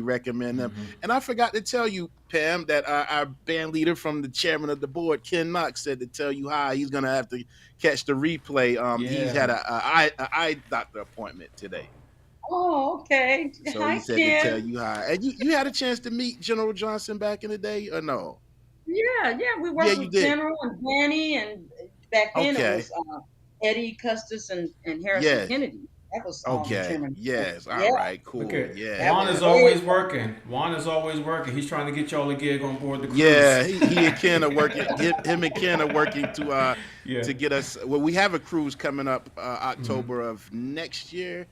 recommend them. And I forgot to tell you, Pam, that our band leader from the chairman of the board, Ken Knox, said to tell you hi. He's going to have to catch the replay. He's had an eye doctor appointment today. Oh, okay. So he Hi, said to tell Ken. you hi. And you had a chance to meet General Johnson back in the day, or no? Yeah. We Yeah, worked you with did. General and Danny, and back then it Okay. was Eddie Custis and Harrison Yes. Kennedy. That was all the Okay. chairman. Yes. Yeah, All right. Look Cool. at Yeah, that Juan was is man. way always back. working. Juan is always working. He's trying to get y'all a gig on board the cruise. Yeah, he and Ken are working. Him and Ken are working Yeah. to get us. Well, we have a cruise coming up Hmm. October of next year.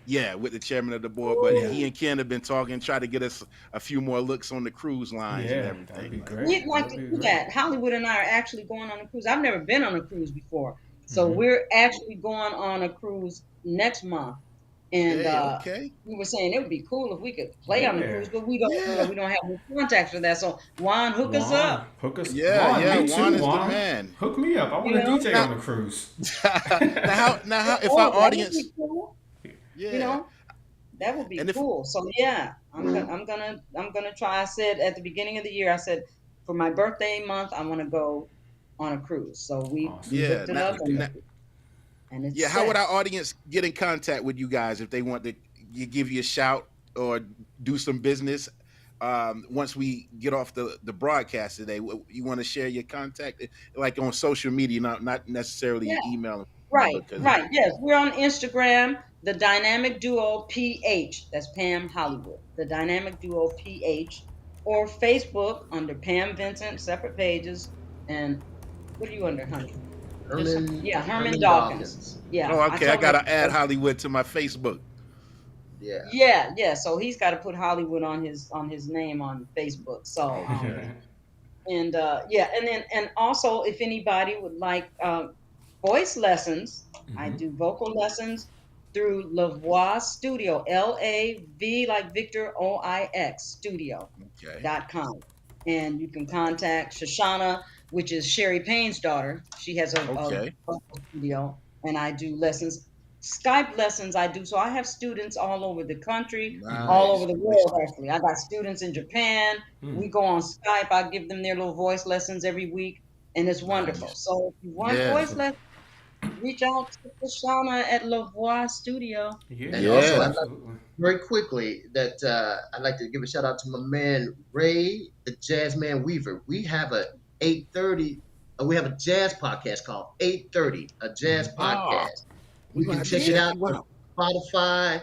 Yeah, with the chairman of the board, but Yeah. he Ooh, and Ken have been talking, try to get us a few more looks on the cruise lines and Yeah. That'd everything be like that. great. we'd like That'd to be do great. that. Hollywood and I are actually going on a cruise. I've never been on a cruise before, so Hmm. we're actually going on a cruise next month. And Hey, okay. we were saying it would be cool if we could play on the Yeah. cruise, but Yeah. we don't have any contacts for that. So Juan, hook us Juan, up. hook us. Yeah, Juan, yeah. me Juan too. is the Juan, man. hook me up. I want You to know, DJ Now, on the cruise. now, how if our oh, that would audience, be cool. You yeah, know, that would be and if cool. So yeah, I'm gonna try. I said at the beginning of the year, I said for my birthday month, I want to go on a cruise. So we Awesome. yeah, looked it now, up, Good now, deal. and it's yeah, how would set. our audience get in contact with you guys if they want to give you a shout or do some business? Once we get off the broadcast today, you want to share your contact, like on social media, not necessarily Yeah. an email number, Right, because right. Yes, we're on Instagram, the Dynamic Duo PH. That's Pam Hollywood. The Dynamic Duo PH, or Facebook under Pam Vincent, separate pages. And what are you under, honey? Just yeah, Herman Herman Dawkins. Dawkins. Yeah, oh, I okay, I told him. gotta add Hollywood to my Facebook. Yeah. Yeah. So he's got to put Hollywood on his name on Facebook. So Okay. and yeah, and also if anybody would like voice lessons, I Hmm. do vocal lessons through Lavoix Studio, LAV like Victor OIX Okay. Studio.com. And you can contact Shoshana, which is Sherry Payne's daughter. She has a Okay. vocal studio, and I do lessons. Skype lessons I do. So I have students all over the country, all over Nice. the Nice. world, actually. I got students in Japan. Mm. We go on Skype. I give them their little voice lessons every week, and it's wonderful. Nice. So if you want Yeah. voice Awesome. lessons, reach out to Shoshana at Lavoie Studio. Yeah, And also, Yeah. I'd like absolutely. very quickly that I'd like to give a shout out to my man Ray, the Jazz Man Weaver. We have a 8:30. We have a jazz podcast called 8:30, a jazz Hmm. Oh, podcast. we're You gonna can have to check it Yeah. check out you on out. Spotify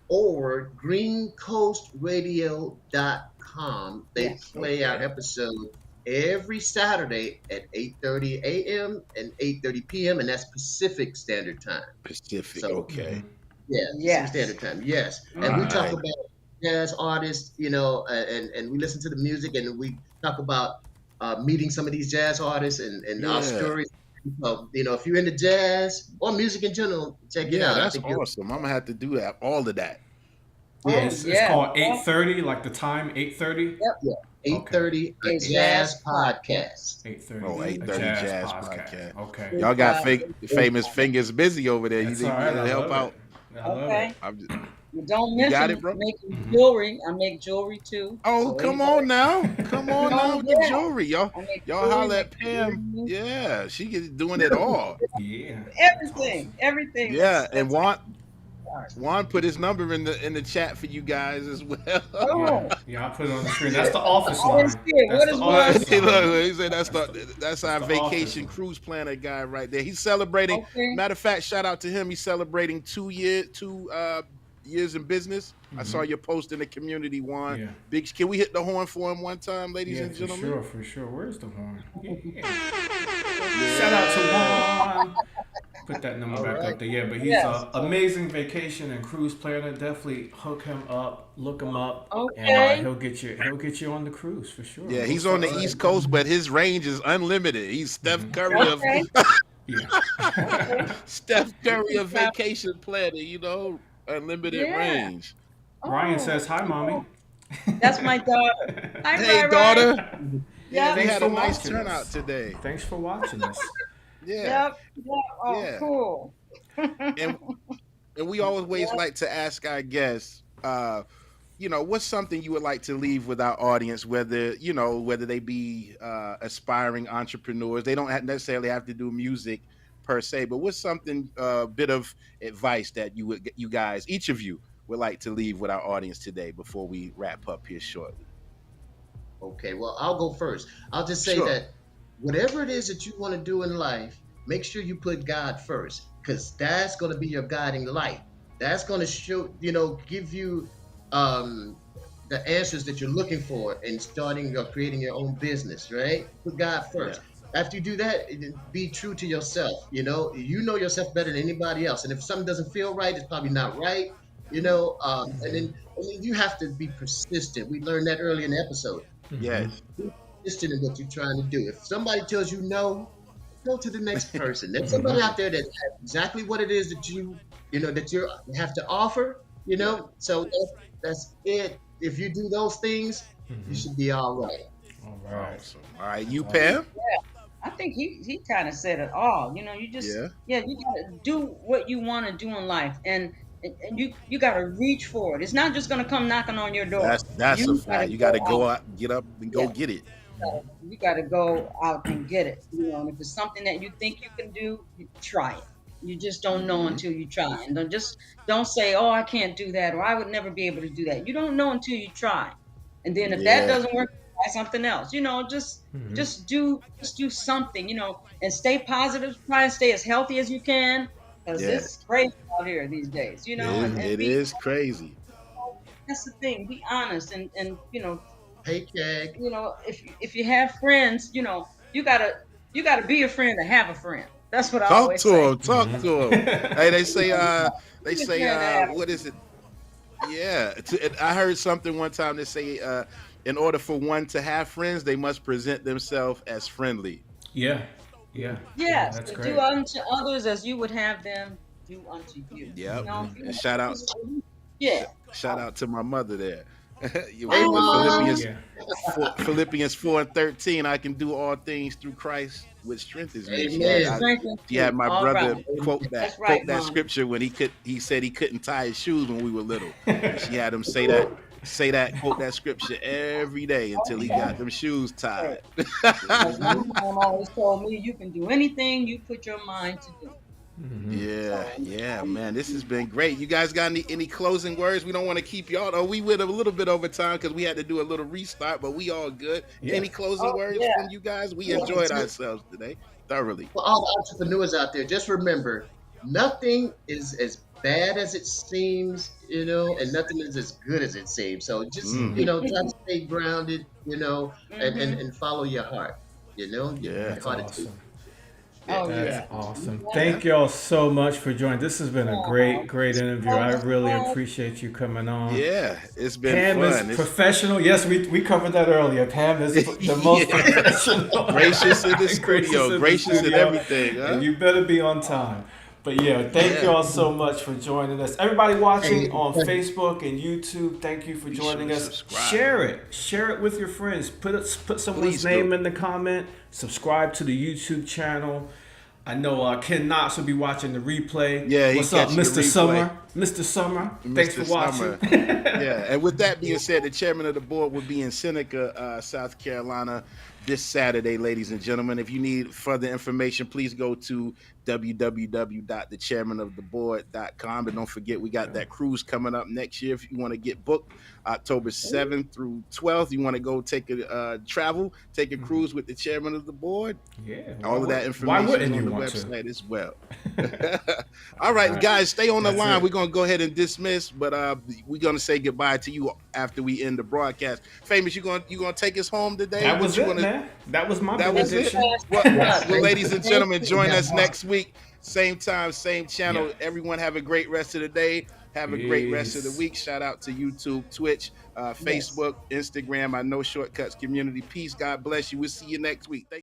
or greencoastradio.com. They Yes. play our Okay. episode every Saturday at 8:30 a.m. and 8:30 p.m. and that's Pacific Standard Time. Pacific. So Hmm. Okay. yeah, Pacific Yes. Standard Time. Yes, All and we All talk right. right. about jazz artists, and we listen to the music, and we talk about meeting some of these jazz artists and our Yeah. stories. So, if you're into jazz or music in general, check it Yeah, out. I that's think you'll. awesome. I'm gonna have to do that. All of that. And Yeah, Oh it's yeah. called Yep. 8:30, like the time 8:30. Yep. yeah. Okay. 8:30, a A jazz jazz podcast. podcast. 8:30, Oh, a 8:30 Mhm. jazz Jazz podcast. Podcast. Okay. With Y'all got fake, with famous fingers busy over there. You That's all think right. I you'll help love it. out? I love okay. it. I'm just, Don't you got it, mention bro? making Hmm. jewelry. I make jewelry too. Oh, So come anybody, on now. Come on now oh with the yeah, jewelry. Y'all I make y'all jewelry, holler make at Pam. earrings, Yeah, she is doing it all. Yeah, that's everything, awesome. everything Yeah, and that's art. Juan put his number in the chat for you guys as well. Yeah, Oh, yeah. I put it on the screen. That's the office I didn't line. see it. That's What the is one? office Hey, line. look, he said that's That's our the office vacation line. cruise planner guy right there. He's celebrating. Okay. Matter of fact, shout out to him. He's celebrating 2 years in business. I saw Hmm. your post in the community, Juan. Yeah, Big, can we hit the horn for him one time, ladies yeah, and for gentlemen? sure, for sure. Where's the horn? Yeah. Shout out to Yeah. Juan. Put that number All back right. up there. Yeah, but he's Yes. a amazing vacation and cruise planner. Definitely hook him up, look him up, and Okay. he'll get you on the cruise for sure. Yeah, We'll he's on start the All setting East right. it up. Coast, but his range is unlimited. He's Steph Hmm. Curry of Okay. Yeah. Okay. Steph Curry You of got- vacation planner. Unlimited Yeah. range. Ryan Oh, says hi, mommy. that's my daughter. Hi, Hey, Rai Rai. daughter. Yeah, Yep. we Thanks had for a nice watching turnout us. today. Thanks for watching us. Yeah, Yep. Oh, yeah. cool. And and we always Yep. like to ask our guests, what's something you would like to leave with our audience, whether they be aspiring entrepreneurs. They don't necessarily have to do music per se, but what's something bit of advice that you guys, each of you, would like to leave with our audience today before we wrap up here shortly? Okay, well, I'll go first. I'll just say Sure. that whatever it is that you want to do in life, make sure you put God first, because that's going to be your guiding light. That's going to show, give you um, the answers that you're looking for in starting or creating your own business, right? Put God first. After you do that, be true to yourself. You know yourself better than anybody else. And if something doesn't feel right, it's probably not right. And then you have to be persistent. We learned that early in the episode. Yes. Be persistent in what you're trying to do. If somebody tells you no, go to the next person. There's somebody out there that has exactly what it is that you have to offer. So that's it. If you do those things, you should be all right. All right. Awesome. All right, you, Pam? I think he kind of said it all. You just you gotta do what you want to do in life, and you gotta reach for it. It's not just gonna come knocking on your door. That's a fact. You got to go out. out, get up, and go get it. You gotta go out and get it. And if it's something that you think you can do, you try it. You just don't know until you try. And don't say, "Oh, I can't do that," or "I would never be able to do that." You don't know until you try. And then if that doesn't work, try something else. Just do something. And stay positive. Try and stay as healthy as you can, because it's crazy out here these days. It is crazy. That's the thing. Be honest, and Paycheck. if you have friends, you gotta be a friend to have a friend. That's what I Talk always to say. him. Talk to him. Hey, they say, what is it? Yeah, I heard something one time. They say, in order for one to have friends, they must present themselves as friendly. Yeah. Yes, That's to great. do unto others as you would have them do unto you. Yep. If you And shout out to my mother there. You Hey, with Mom. Philippians 4:13, I can do all things through Christ, which strengthens me. Amen. She had my All brother right. quote That's right, that Mom. scripture when he said he couldn't tie his shoes when we were little. And she had him say that, quote that scripture every day until he got them shoes tied. Because my mom always told me, you can do anything you put your mind to do. Yeah, man. This has been great. You guys got any closing words? We don't want to keep y'all. Oh, we went a little bit over time because we had to do a little restart, but we all good. Any closing words from you guys? We enjoyed ourselves today thoroughly. For all the entrepreneurs out there, just remember, nothing is as bad as it seems, and nothing is as good as it seems. So just, try to stay grounded, and follow your heart, Your That's heart awesome. Oh, That's yeah. awesome. Thank y'all so much for joining. This has been a great interview. I really appreciate you coming on. Yeah, it's been Pam fun. is professional. Yes, we covered that earlier. Pam is the most professional. Gracious in the studio, gracious in everything. Huh? And you better be on time. But thank you all so much for joining us. Everybody watching on Facebook and YouTube, thank you for joining us. Subscribe. Share it with your friends. Put someone's name in the comment. Subscribe to the YouTube channel. I know Ken Knox will be watching the replay. Yeah, what's up, Mr. Summer? Mr. Summer, thanks for watching. Yeah, and with that being said, the chairman of the board will be in Seneca, South Carolina this Saturday, ladies and gentlemen. If you need further information, please go to www.thechairmanoftheboard.com. And don't forget, we got that cruise coming up next year. If you want to get booked, October 7th through 12th, you want to go take a cruise with the chairman of the board. Yeah. All of that information is on the website as well. All right, guys, stay on the line. We're going to go ahead and dismiss, but we're going to say goodbye to you after we end the broadcast. Famous, you going to take us home today? That was it, man. That was my benediction. Well, ladies and gentlemen, join us next week. Same time, same channel. Everyone have a great rest of the day. Have a great rest of the week. Shout out to YouTube, Twitch, Facebook, Instagram, our No Shortcuts community. Peace. God bless you. We'll see you next week.